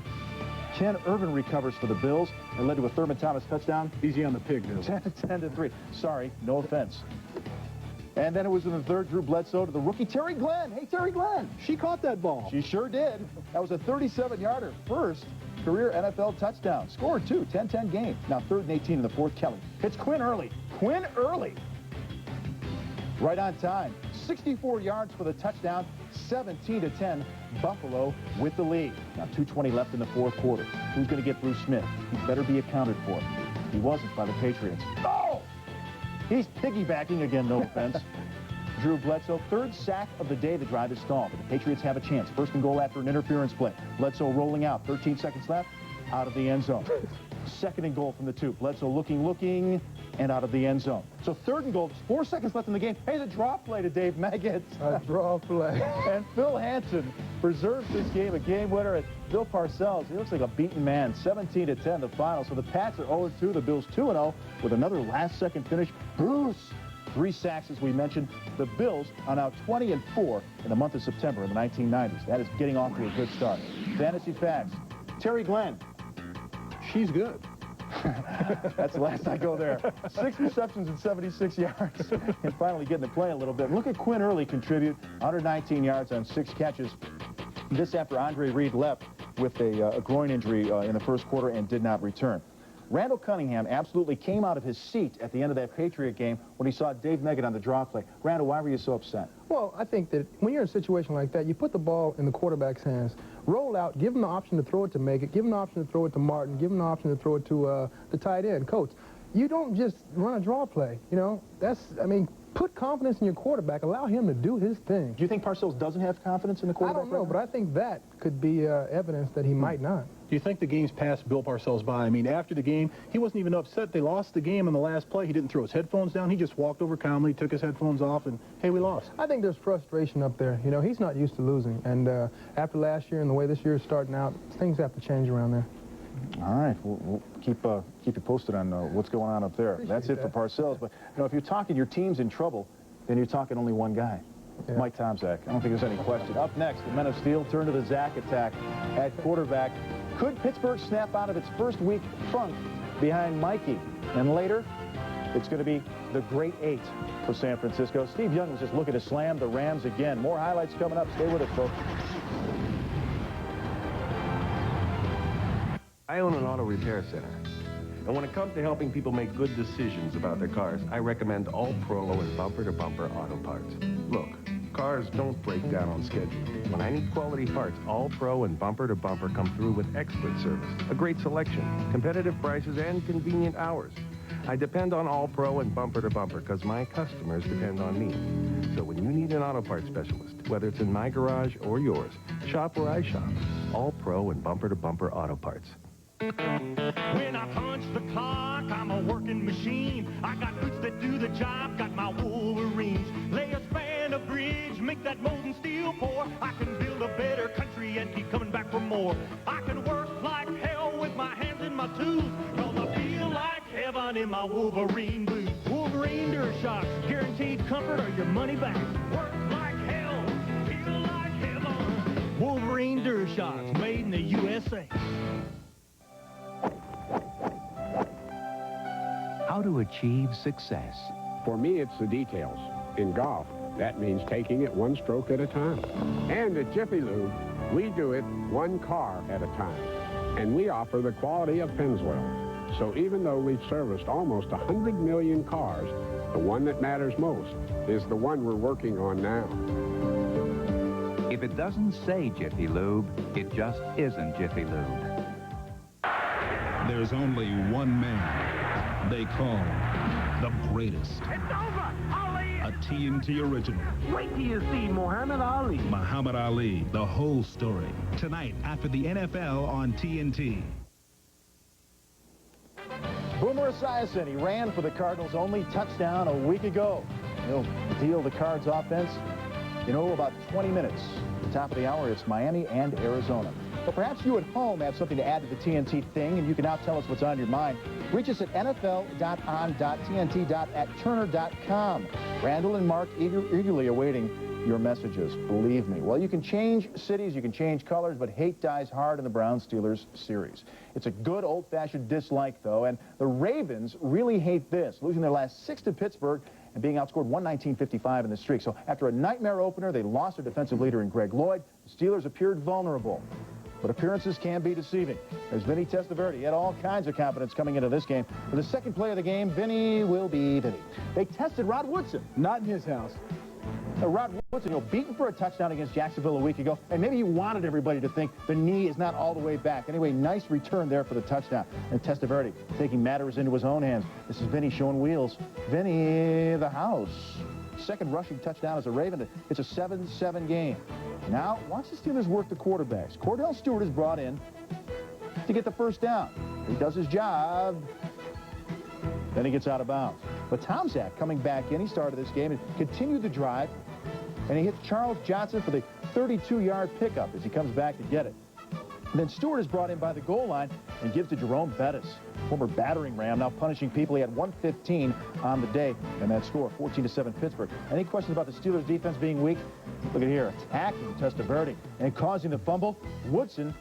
Ken Irvin recovers for the Bills and led to a Thurman Thomas touchdown. Easy on the pig, Bill. 10-3. Sorry, no offense. And then it was in the third, Drew Bledsoe to the rookie Terry Glenn. Hey, Terry Glenn. She caught that ball. She sure did. That was a 37-yarder. First career NFL touchdown. Scored, too. 10-10 game. Now 3rd and 18 in the fourth. Kelly hits Quinn Early. Quinn Early. Right on time. 64 yards for the touchdown. 17-10. Buffalo with the lead. Now 2:20 left in the fourth quarter. Who's going to get Bruce Smith? He better be accounted for. He wasn't by the Patriots. Oh! He's piggybacking again, no offense. Drew Bledsoe, 3rd sack of the day. The drive is stalled, but the Patriots have a chance. 1st and goal after an interference play. Bledsoe rolling out. 13 seconds left. Out of the end zone. 2nd and goal from the 2. Bledsoe looking, and out of the end zone. So 3rd and goal, 4 seconds left in the game. Hey, the draw play to Dave Meggett. A draw play. And Phil Hansen preserves this game, a game winner at Bill Parcells. He looks like a beaten man. 17-10, the final. So the Pats are 0-2, the Bills 2-0 with another last-second finish. Bruce, 3 sacks, as we mentioned. The Bills are now 20-4 in the month of September in the 1990s. That is getting off to a good start. Fantasy facts. Terry Glenn. She's good. That's the last I go there. 6 receptions and 76 yards. And finally getting to play a little bit. Look at Quinn Early contribute. 119 yards on 6 catches. This after Andre Reed left with a groin injury in the first quarter and did not return. Randall Cunningham absolutely came out of his seat at the end of that Patriot game when he saw Dave Meggett on the draw play. Randall, why were you so upset? Well, I think that when you're in a situation like that, you put the ball in the quarterback's hands, roll out, give him the option to throw it to Meggett, give him the option to throw it to Martin, give him the option to throw it to the tight end, Coates. You don't just run a draw play, you know. Put confidence in your quarterback. Allow him to do his thing. Do you think Parcells doesn't have confidence in the quarterback? I don't know, but I think that could be evidence that he might not. Do you think the game's passed Bill Parcells by? I mean, after the game, he wasn't even upset. They lost the game on the last play. He didn't throw his headphones down. He just walked over calmly, took his headphones off, and, hey, we lost. I think there's frustration up there. You know, he's not used to losing. And after last year and the way this year is starting out, things have to change around there. All right, we'll keep you posted on what's going on up there. That's it for Parcells. But, you know, if you're talking your team's in trouble, then you're talking only one guy. Yeah. Mike Tomczak. I don't think there's any question. Up next, the Men of Steel turn to the Zach attack at quarterback. Could Pittsburgh snap out of its first week funk behind Mikey? And later, it's going to be the Great 8 for San Francisco. Steve Young was just looking to slam the Rams again. More highlights coming up. Stay with us, folks. I own an auto repair center. And when it comes to helping people make good decisions about their cars, I recommend All Pro and bumper-to-bumper auto parts. Look, cars don't break down on schedule. When I need quality parts, All Pro and bumper-to-bumper come through with expert service, a great selection, competitive prices, and convenient hours. I depend on All Pro and bumper-to-bumper because my customers depend on me. So when you need an auto parts specialist, whether it's in my garage or yours, shop where I shop. All Pro and bumper-to-bumper auto parts. When I punch the clock, I'm a working machine. I got boots that do the job, got my Wolverines. Lay a span of bridge, make that molten steel pour. I can build a better country and keep coming back for more. I can work like hell with my hands and my tools, cause I feel like heaven in my Wolverine boots. Wolverine Durashocks, guaranteed comfort or your money back. Work like hell, feel like heaven. Wolverine Durashocks, made in the USA. how to achieve success. For me, it's the details. In golf, that means taking it one stroke at a time. And at Jiffy Lube, we do it one car at a time. And we offer the quality of Pennzoil. So even though we've serviced almost 100 million cars, the one that matters most is the one we're working on now. If it doesn't say Jiffy Lube, it just isn't Jiffy Lube. There's only one man they call the greatest. It's over! Ali! A TNT original. Wait till you see Muhammad Ali. Muhammad Ali, the whole story. Tonight after the NFL on TNT. Boomer Esiason, he ran for the Cardinals' only touchdown a week ago. He'll deal the Cards offense in, about 20 minutes. At the top of the hour, it's Miami and Arizona. But perhaps you at home have something to add to the TNT thing, and you can now tell us what's on your mind. Reach us at nfl.on.tnt.turner.com. Randall and Mark eagerly awaiting your messages, believe me. Well, you can change cities, you can change colors, but hate dies hard in the Browns-Steelers series. It's a good old-fashioned dislike, though, and the Ravens really hate this, losing their last 6 to Pittsburgh and being outscored 119-55 in the streak. So after a nightmare opener, they lost their defensive leader in Greg Lloyd. The Steelers appeared vulnerable. But appearances can be deceiving. There's Vinny Testaverde. He had all kinds of confidence coming into this game. For the second play of the game, Vinny will be Vinny. They tested Rod Woodson. Not in his house. Rod Woodson, beaten for a touchdown against Jacksonville a week ago, and maybe he wanted everybody to think the knee is not all the way back. Anyway, nice return there for the touchdown. And Testaverde taking matters into his own hands. This is Vinny showing wheels. Vinny, the house. Second rushing touchdown as a Raven. It's a 7-7 game. Now, watch the Steelers work the quarterbacks. Cordell Stewart is brought in to get the first down. He does his job. Then he gets out of bounds. But Tomczak coming back in, he started this game and continued the drive. And he hits Charles Johnson for the 32-yard pickup as he comes back to get it. And then Stewart is brought in by the goal line and gives to Jerome Bettis, former battering ram, now punishing people. He had 115 on the day in that score, 14-7 Pittsburgh. Any questions about the Steelers' defense being weak? Look at here, attacking Testaverde and causing the fumble. Woodson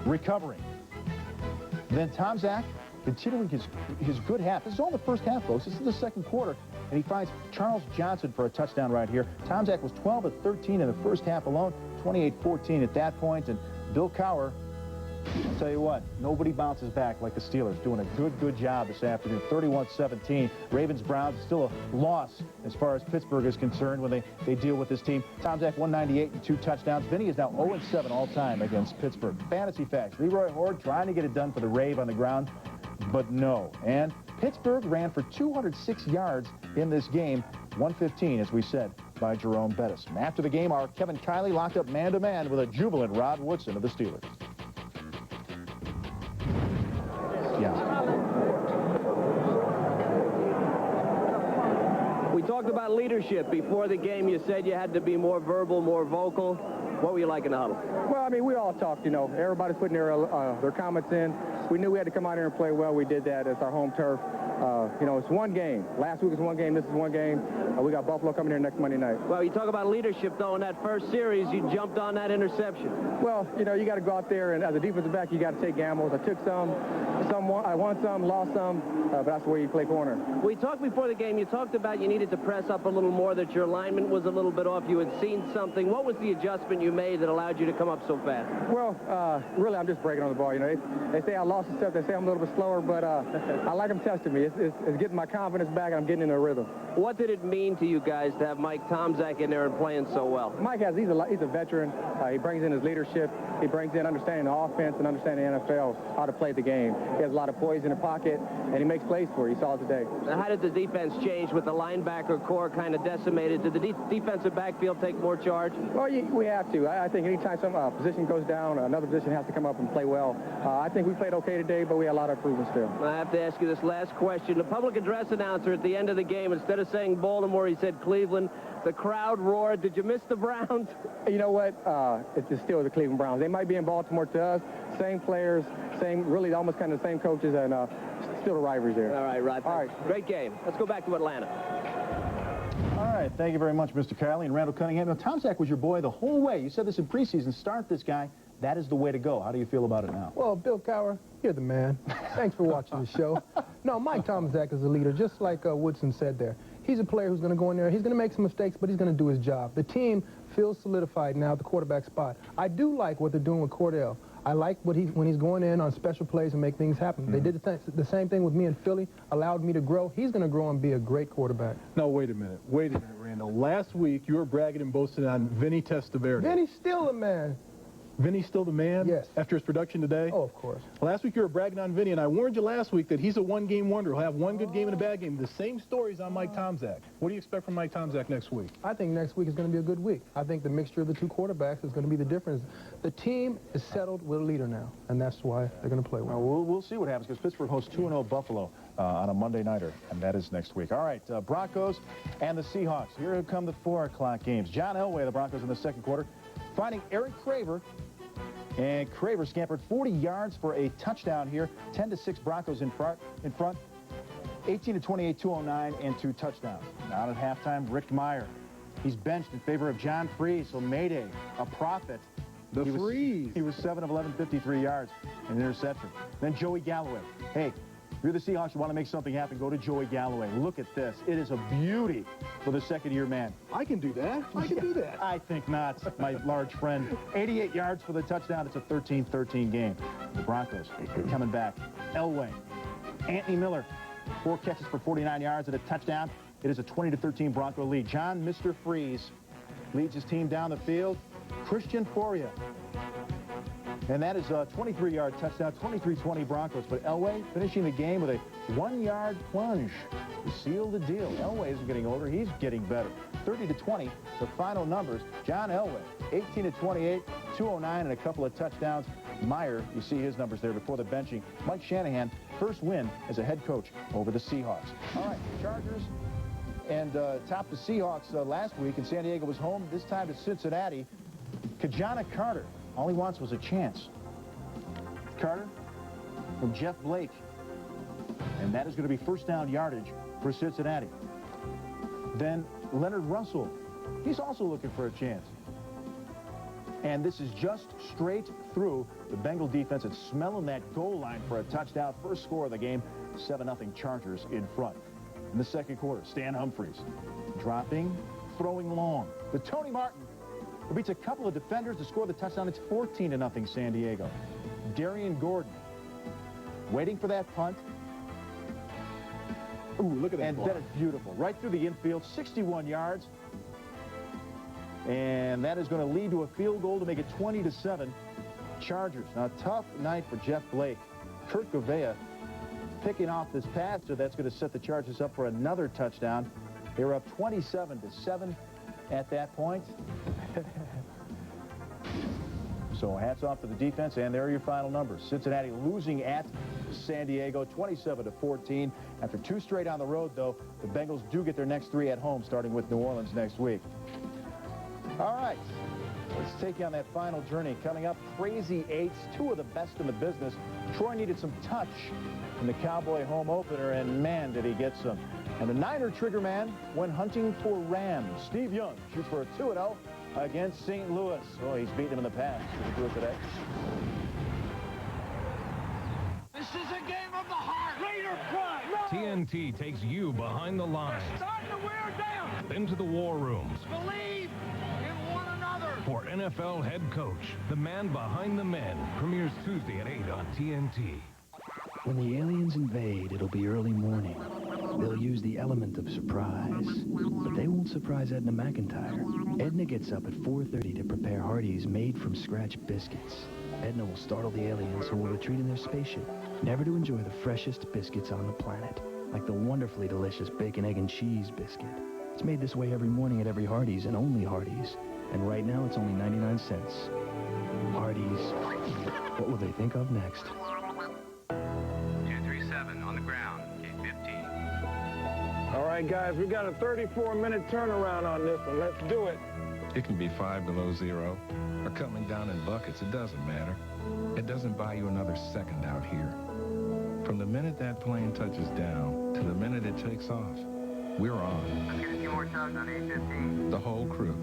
recovering. Then Tomczak continuing his good half. This is all the first half, folks. This is the second quarter. And he finds Charles Johnson for a touchdown right here. Tomczak was 12 of 13 in the first half alone, 28-14 at that point. And Bill Cowher, I'll tell you what, nobody bounces back like the Steelers, doing a good job this afternoon. 31-17. Ravens-Browns still a loss as far as Pittsburgh is concerned when they deal with this team. Tomczak 198 and 2 touchdowns. Vinny is now 0-7 all-time against Pittsburgh. Fantasy facts. Leroy Horde trying to get it done for the Rave on the ground, but no. And Pittsburgh ran for 206 yards in this game, 115, as we said, by Jerome Bettis. And after the game, our Kevin Kiley locked up man-to-man with a jubilant Rod Woodson of the Steelers. Yeah. We talked about leadership. Before the game, you said you had to be more verbal, more vocal. What were you like in the huddle? Well, I mean, we all talked, Everybody's putting their comments in. We knew we had to come out here and play well. We did that. It's our home turf. It's one game. Last week was one game. This is one game. We got Buffalo coming here next Monday night. Well, you talk about leadership, though. In that first series, you jumped on that interception. Well, you got to go out there, and as a defensive back, you got to take gambles. I took some. I won some, lost some, but that's the way you play corner. We talked before the game. You talked about you needed to press up a little more, that your alignment was a little bit off. You had seen something. What was the adjustment you made that allowed you to come up so fast? Well, really, I'm just breaking on the ball. They say I lost a step. They say I'm a little bit slower, but I like them testing me. It's getting my confidence back, and I'm getting in a rhythm. What did it mean to you guys to have Mike Tomczak in there and playing so well? Mike he's a veteran. He brings in his leadership. He brings in understanding the offense and understanding the NFL, how to play the game. He has a lot of poise in the pocket, and he makes plays for you. You saw it today. How did the defense change with the linebacker core kind of decimated? Did the defensive backfield take more charge? Well, we have to. I think anytime some position goes down, another position has to come up and play well. I think we played okay today, but we had a lot of improvement still. I have to ask you this last question. The public address announcer at the end of the game, instead of saying Baltimore, he said Cleveland. The crowd roared. Did you miss the Browns? You know what? It's still the Cleveland Browns. They might be in Baltimore to us. Same players, really almost kind of the same coaches, and still the rivalries there. All right, Rod. All right. Great game. Let's go back to Atlanta. All right. Thank you very much, Mr. Kiley and Randall Cunningham. Now, Tomczak was your boy the whole way. You said this in preseason. Start this guy. that is the way to go. How do you feel about it now? Well, Bill Cowher, you're the man. Thanks for watching the show. No, Mike Tomczak is a leader, just like Woodson said there. He's a player who's going to go in there. He's going to make some mistakes, but he's going to do his job. The team feels solidified now at the quarterback spot. I do like what they're doing with Cordell. I like when he's going in on special plays and make things happen. They did the same thing with me in Philly, allowed me to grow. He's going to grow and be a great quarterback. No, wait a minute, Randall. Last week, you were bragging and boasting on Vinny Testaverde. Vinny's still the man. Vinny's still the man? Yes. After his production today? Oh, of course. Last week you were bragging on Vinny, and I warned you last week that he's a one-game wonder. He'll have one good game and a bad game. The same stories on Mike Tomczak. What do you expect from Mike Tomczak next week? I think next week is going to be a good week. I think the mixture of the two quarterbacks is going to be the difference. The team is settled with a leader now, and that's why they're going to play well. We'll see what happens, because Pittsburgh hosts 2-0 Buffalo on a Monday nighter, and that is next week. All right, Broncos and the Seahawks. Here come the 4 o'clock games. John Elway, the Broncos in the second quarter, finding Eric Craver. And Craver scampered 40 yards for a touchdown here. 10-6 Broncos in front. 18-28, 209, and 2 touchdowns. Now at halftime, Rick Meyer. He's benched in favor of John Freeze, so Mayday, a prophet. Freeze. He was 7 of 11, 53 yards, and an interception. Then Joey Galloway. Hey, if you're the Seahawks, you want to make something happen, go to Joey Galloway. Look at this. It is a beauty for the second-year man. I can do that. I can do that. I think not, my large friend. 88 yards for the touchdown. It's a 13-13 game. The Broncos coming back. Elway. Anthony Miller. 4 catches for 49 yards and a touchdown. It is a 20-13 Bronco lead. John Mr. Freeze leads his team down the field. Christian Foria. And that is a 23-yard touchdown, 23-20 Broncos. But Elway finishing the game with a 1-yard plunge to seal the deal. Elway isn't getting older. He's getting better. 30-20, the final numbers. John Elway, 18-28, 209, and a couple of touchdowns. Meyer, you see his numbers there before the benching. Mike Shanahan, first win as a head coach over the Seahawks. All right, Chargers and topped the Seahawks last week, and San Diego was home. This time to Cincinnati. Kajana Carter. All he wants was a chance. Carter from Jeff Blake. And that is going to be first down yardage for Cincinnati. Then Leonard Russell. He's also looking for a chance. And this is just straight through the Bengal defense. It's smelling that goal line for a touchdown. First score of the game, 7-0 Chargers in front. In the second quarter, Stan Humphries dropping, throwing long. But Tony Martin beats a couple of defenders to score the touchdown. It's 14-0 San Diego. Darian Gordon waiting for that punt. Ooh, look at that. And that is beautiful. Right through the infield, 61 yards. And that is going to lead to a field goal to make it 20-7 Chargers. Now, a tough night for Jeff Blake. Kurt Govea picking off this pass, so that's going to set the Chargers up for another touchdown. They were up 27-7 at that point. So hats off to the defense, and there are your final numbers. Cincinnati losing at San Diego, 27-14. After 2 straight on the road, though, the Bengals do get their next 3 at home, starting with New Orleans next week. All right, let's take you on that final journey. Coming up, Crazy Eights, 2 of the best in the business. Troy needed some touch in the Cowboy home opener, and man, did he get some. And the Niner trigger man went hunting for Rams. Steve Young shoots for a 2-0 against St. Louis. Oh, he's beaten him in the past. Did he do it today? This is a game of the heart. Raider pride. TNT takes you behind the lines. Starting to wear down. Into the war rooms. Believe in one another. For NFL head coach, the man behind the men, premieres Tuesday at 8 on TNT. When the aliens invade, it'll be early morning. They'll use the element of surprise. But they won't surprise Edna McIntyre. Edna gets up at 4:30 to prepare Hardee's made-from-scratch biscuits. Edna will startle the aliens who will retreat in their spaceship, never to enjoy the freshest biscuits on the planet, like the wonderfully delicious bacon, egg, and cheese biscuit. It's made this way every morning at every Hardee's and only Hardee's. And right now, it's only 99 cents. Hardee's. What will they think of next? 237 on the ground, K-15. All right, guys, we got a 34-minute turnaround on this one. Let's do it. It can be 5 below zero or coming down in buckets. It doesn't matter. It doesn't buy you another second out here. From the minute that plane touches down to the minute it takes off, we're on. Let's get a few more shots on A-15. The whole crew.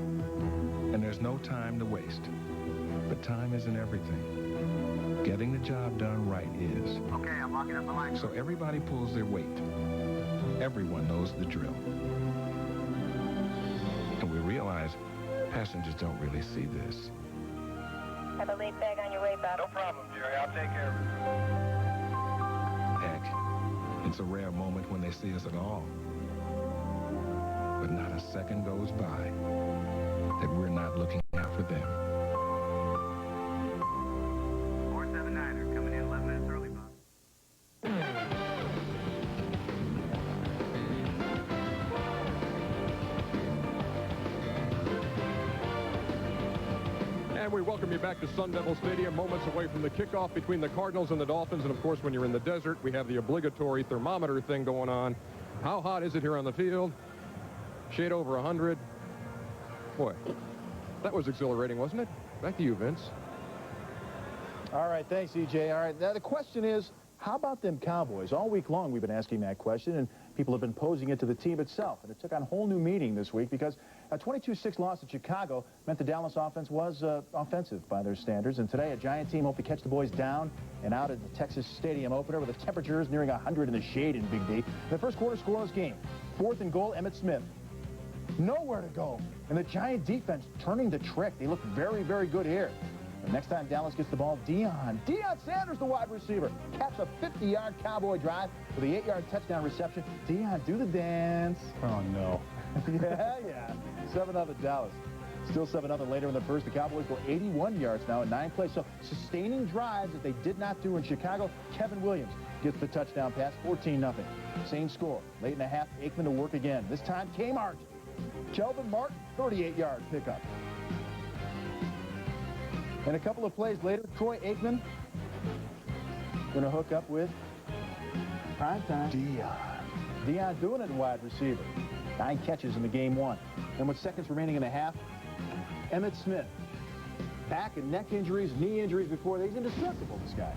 And there's no time to waste. But time isn't everything. Getting the job done right is. Okay, I'm locking up the line. So everybody pulls their weight. Everyone knows the drill. And we realize passengers don't really see this. Have a late bag on your way, Bob. No problem, Jerry. I'll take care of it. Heck, it's a rare moment when they see us at all. But not a second goes by that we're not looking out for them. 479er coming in 11 minutes early, Bob. And we welcome you back to Sun Devil Stadium, moments away from the kickoff between the Cardinals and the Dolphins. And, of course, when you're in the desert, we have the obligatory thermometer thing going on. How hot is it here on the field? Shade over 100. Boy, that was exhilarating, wasn't it? Back to you, Vince. All right, thanks, EJ. All right, now the question is, how about them Cowboys? All week long we've been asking that question, and people have been posing it to the team itself. And it took on a whole new meaning this week because a 22-6 loss at Chicago meant the Dallas offense was offensive by their standards. And today, a Giant team hoped to catch the boys down and out at the Texas Stadium opener with the temperatures nearing 100 in the shade in Big D. The first quarter scoreless game. 4th and goal, Emmitt Smith. Nowhere to go. And the Giant defense turning the trick. They look very, very good here. The next time Dallas gets the ball, Deion Sanders, the wide receiver, caps a 50-yard Cowboy drive with a 8-yard touchdown reception. Deion, do the dance. Oh, no. yeah. 7-0 at Dallas. Still 7-0 later in the first. The Cowboys go 81 yards now in 9 plays. So sustaining drives that they did not do in Chicago. Kevin Williams gets the touchdown pass, 14-0. Same score. Late in the half, Aikman to work again. This time, Kmart. Kelvin Martin, 38-yard pickup. And a couple of plays later, Troy Aikman going to hook up with primetime Deion doing it in wide receiver. 9 catches in the game 1. And with seconds remaining in the half, Emmitt Smith. Back and neck injuries, knee injuries before. He's indestructible, this guy.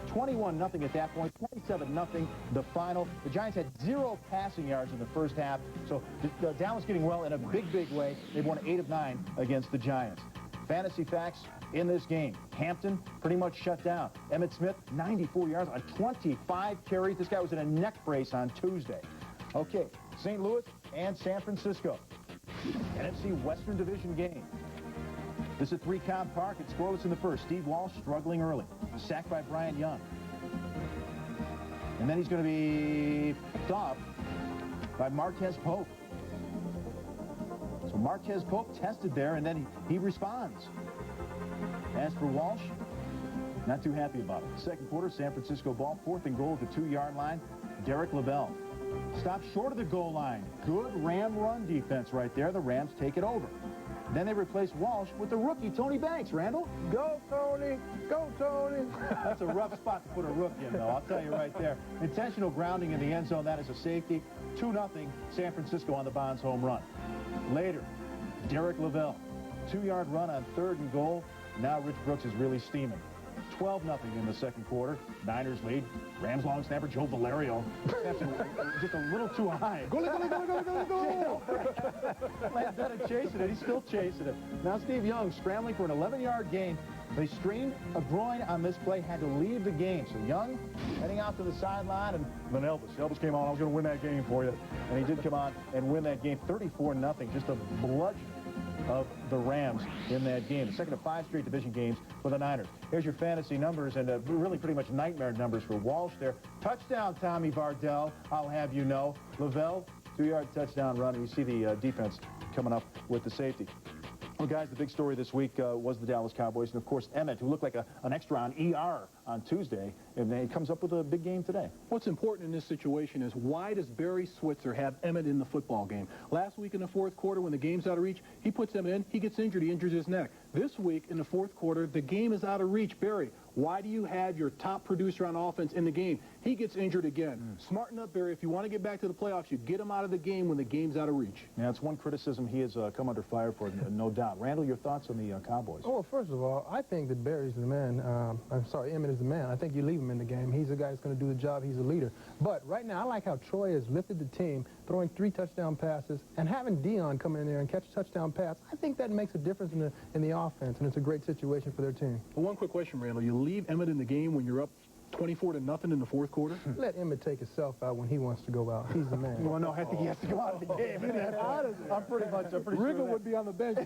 21-0 at that point, 27-0 the final. The Giants had 0 passing yards in the first half, so Dallas getting well in a big, big way. They've won 8 of 9 against the Giants. Fantasy facts in this game. Hampton pretty much shut down. Emmitt Smith, 94 yards on 25 carries. This guy was in a neck brace on Tuesday. Okay, St. Louis and San Francisco. NFC Western Division game. This is at 3Com Park. It's scoreless in the first. Steve Walsh struggling early. Sacked by Brian Young. And then he's going to be picked off by Marquez Pope. So Marquez Pope tested there, and then he responds. As for Walsh, not too happy about it. Second quarter, San Francisco ball, 4th and goal at the 2-yard line. Derek Lavelle stopped short of the goal line. Good Ram run defense right there. The Rams take it over. Then they replace Walsh with the rookie, Tony Banks. Randall? Go, Tony. Go, Tony. That's a rough spot to put a rookie in, though. I'll tell you right there. Intentional grounding in the end zone. That is a safety. 2-0 San Francisco on the Bonds home run. Later, Derek Lavelle. 2-yard run on 3rd and goal. Now Rich Brooks is really steaming. 12-0 in the second quarter. Niners lead. Rams long snapper Joe Valerio. Just a little too high. Go. Landetta chasing it. He's still chasing it. Now Steve Young scrambling for an 11-yard gain. They strained a groin on this play, had to leave the game. So Young heading out to the sideline, and then Elvis came on. I was going to win that game for you. And he did come on and win that game 34-0. Just a bludgeon of the Rams in that game. The second of 5 straight division games for the Niners. Here's your fantasy numbers, and really pretty much nightmare numbers for Walsh there. Touchdown, Tommy Vardell, I'll have you know. Lavelle, 2-yard touchdown run, and you see the defense coming up with the safety. Well, guys, the big story this week was the Dallas Cowboys, and of course Emmitt, who looked like an extra on ER on Tuesday, and he comes up with a big game today. What's important in this situation is, why does Barry Switzer have Emmitt in the football game? Last week in the 4th quarter, when the game's out of reach, he puts Emmitt in, he gets injured, he injures his neck. This week in the 4th quarter, the game is out of reach. Barry, why do you have your top producer on offense in the game? He gets injured again. Smarten up, Barry. If you want to get back to the playoffs, you get him out of the game when the game's out of reach. Yeah, it's one criticism he has come under fire for, no doubt. Randall, your thoughts on the Cowboys? Oh, well, first of all, I think that Barry's the man. I'm sorry, Emmitt is is the man. I think you leave him in the game. He's the guy that's going to do the job. He's a leader. But right now, I like how Troy has lifted the team, throwing 3 touchdown passes, and having Dion come in there and catch a touchdown pass. I think that makes a difference in the offense, and it's a great situation for their team. Well, one quick question, Randall. You leave Emmett in the game when you're up 24-0 in the fourth quarter? Let Emmett take himself out when he wants to go out. He's the man. Well, no, I think he has to go out of the game. I'm pretty Riggle sure would be on the bench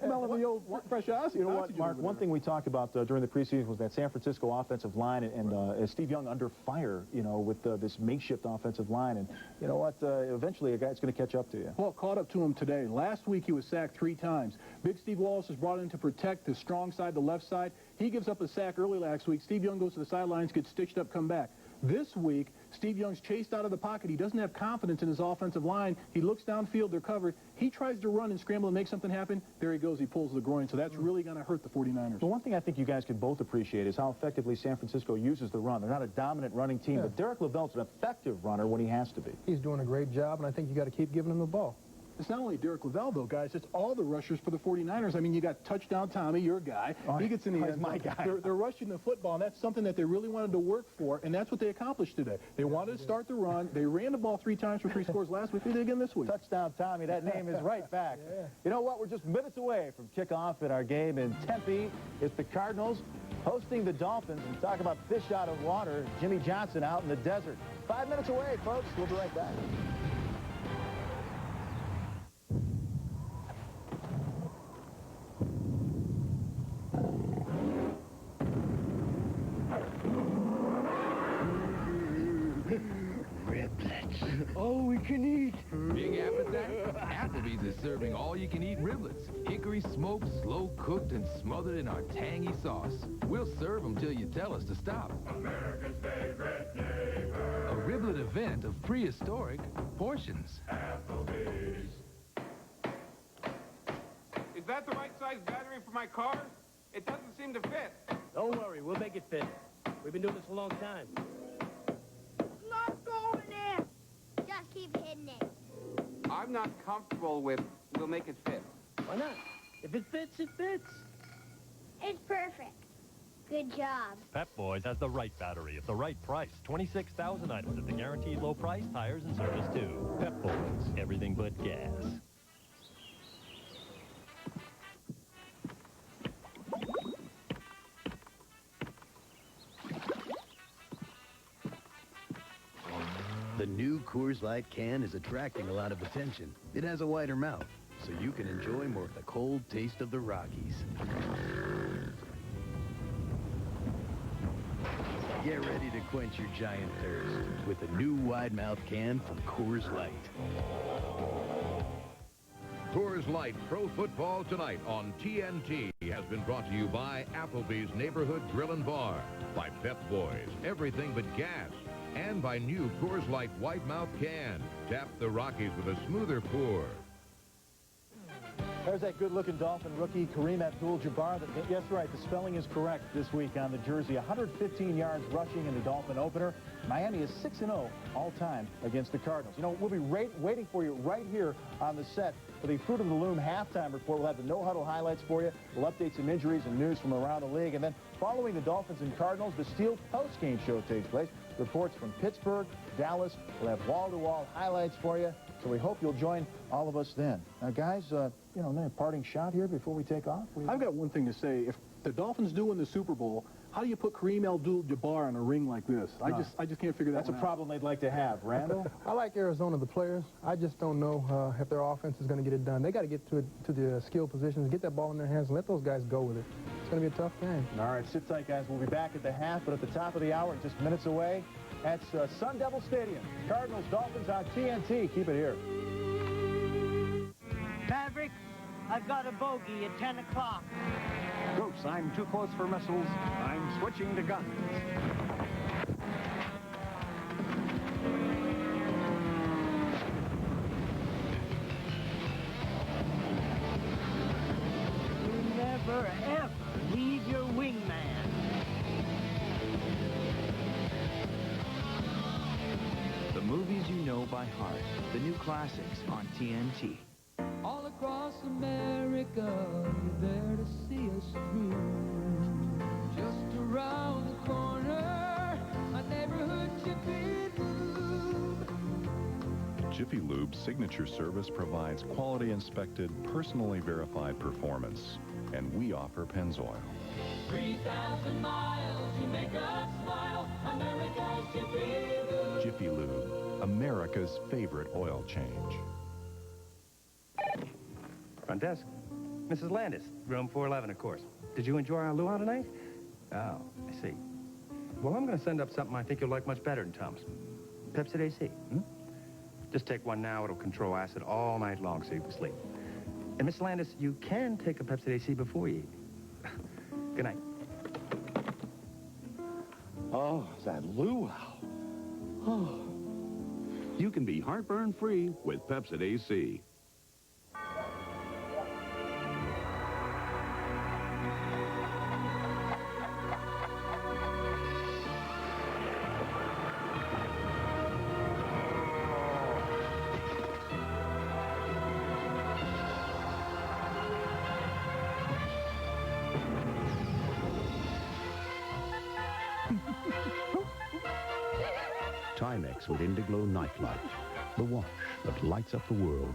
smelling the old fresh oxygen. You know what, Mark, one thing we talked about during the preseason was that San Francisco offensive line, and Steve Young under fire, you know, with this makeshift offensive line. And you know what, eventually a guy's going to catch up to you. Well, caught up to him today. Last week he was sacked 3 times. Big Steve Wallace is brought in to protect the strong side, the left side. He gives up a sack early last week. Steve Young goes to the sidelines, gets stitched up, come back. This week, Steve Young's chased out of the pocket. He doesn't have confidence in his offensive line. He looks downfield, they're covered. He tries to run and scramble and make something happen. There he goes, he pulls the groin. So that's really going to hurt the 49ers. Well, one thing I think you guys could both appreciate is how effectively San Francisco uses the run. They're not a dominant running team, but Derek Lavelle's an effective runner when he has to be. He's doing a great job, and I think you got to keep giving him the ball. It's not only Derek Lavelle, though, guys. It's all the rushers for the 49ers. I mean, you got touchdown Tommy, your guy. He gets in the end. My guy. They're rushing the football, and that's something that they really wanted to work for, and that's what they accomplished today. They wanted to start the run. They ran the ball 3 times for 3 scores last week. They did again this week. Touchdown Tommy, that name is right back. Yeah. You know what? We're just minutes away from kickoff in our game in Tempe. It's the Cardinals hosting the Dolphins, and talk about fish out of water. Jimmy Johnson out in the desert. 5 minutes away, folks. We'll be right back. All we can eat. Big appetite? Applebee's is serving all-you-can-eat riblets. Hickory smoked, slow-cooked, and smothered in our tangy sauce. We'll serve them till you tell us to stop. America's favorite neighbor. A riblet event of prehistoric portions. Applebee's. Is that the right size battery for my car? It doesn't seem to fit. Don't worry, we'll make it fit. We've been doing this a long time. Not going in. Just keep hitting it. I'm not comfortable with we'll make it fit. Why not? If it fits, it fits. It's perfect. Good job. Pep Boys has the right battery at the right price. 26,000 items at the guaranteed low price, tires and service too. Pep Boys, everything but gas. The new Coors Light can is attracting a lot of attention. It has a wider mouth, so you can enjoy more of the cold taste of the Rockies. Get ready to quench your giant thirst with the new wide-mouth can from Coors Light. Coors Light Pro Football Tonight on TNT has been brought to you by Applebee's Neighborhood Grill and Bar, by Pep Boys, everything but gas, and by new Coors Light Wide Mouth Can. Tap the Rockies with a smoother pour. There's that good-looking Dolphin rookie, Kareem Abdul-Jabbar. Yes, right, the spelling is correct this week on the jersey. 115 yards rushing in the Dolphin opener. Miami is 6-0 all-time against the Cardinals. You know, we'll be waiting for you right here on the set for the Fruit of the Loom halftime report. We'll have the no-huddle highlights for you. We'll update some injuries and news from around the league. And then following the Dolphins and Cardinals, the Steel post-game show takes place. Reports from Pittsburgh, Dallas. We'll have wall-to-wall highlights for you. So we hope you'll join all of us then. Now, guys, you know, a parting shot here before we take off. I've got one thing to say. If the Dolphins do win the Super Bowl, how do you put Kareem Abdul-Jabbar in a ring like this? I just can't figure that out. That's a problem they'd like to have. Randall? I like Arizona, the players. I just don't know if their offense is going to get it done. They got to get to the skill positions, get that ball in their hands, and let those guys go with it. It's going to be a tough game. All right, sit tight, guys. We'll be back at the half, but at the top of the hour, just minutes away, that's Sun Devil Stadium. Cardinals, Dolphins on TNT. Keep it here. Maverick, I've got a bogey at 10 o'clock. Goose, I'm too close for missiles. I'm switching to guns. You never, ever leave your wingman. The movies you know by heart. The new classics on TNT. All across America, you're there to see us through. Just around the corner, a neighborhood Jiffy Lube. Jiffy Lube's signature service provides quality-inspected, personally verified performance, and we offer Pennzoil. 3,000 miles, you make us smile. America's Jiffy Lube. Jiffy Lube, America's favorite oil change. Front desk. Mrs. Landis, room 411, of course. Did you enjoy our luau tonight? Oh, I see. Well, I'm going to send up something I think you'll like much better than Tom's. Pepsid AC, Just take one now. It'll control acid all night long so you can sleep. And, Miss Landis, you can take a Pepsid AC before you eat. Good night. Oh, that luau. Oh. You can be heartburn-free with Pepsid AC. Timex with Indiglo Nightlight, the wash that lights up the world.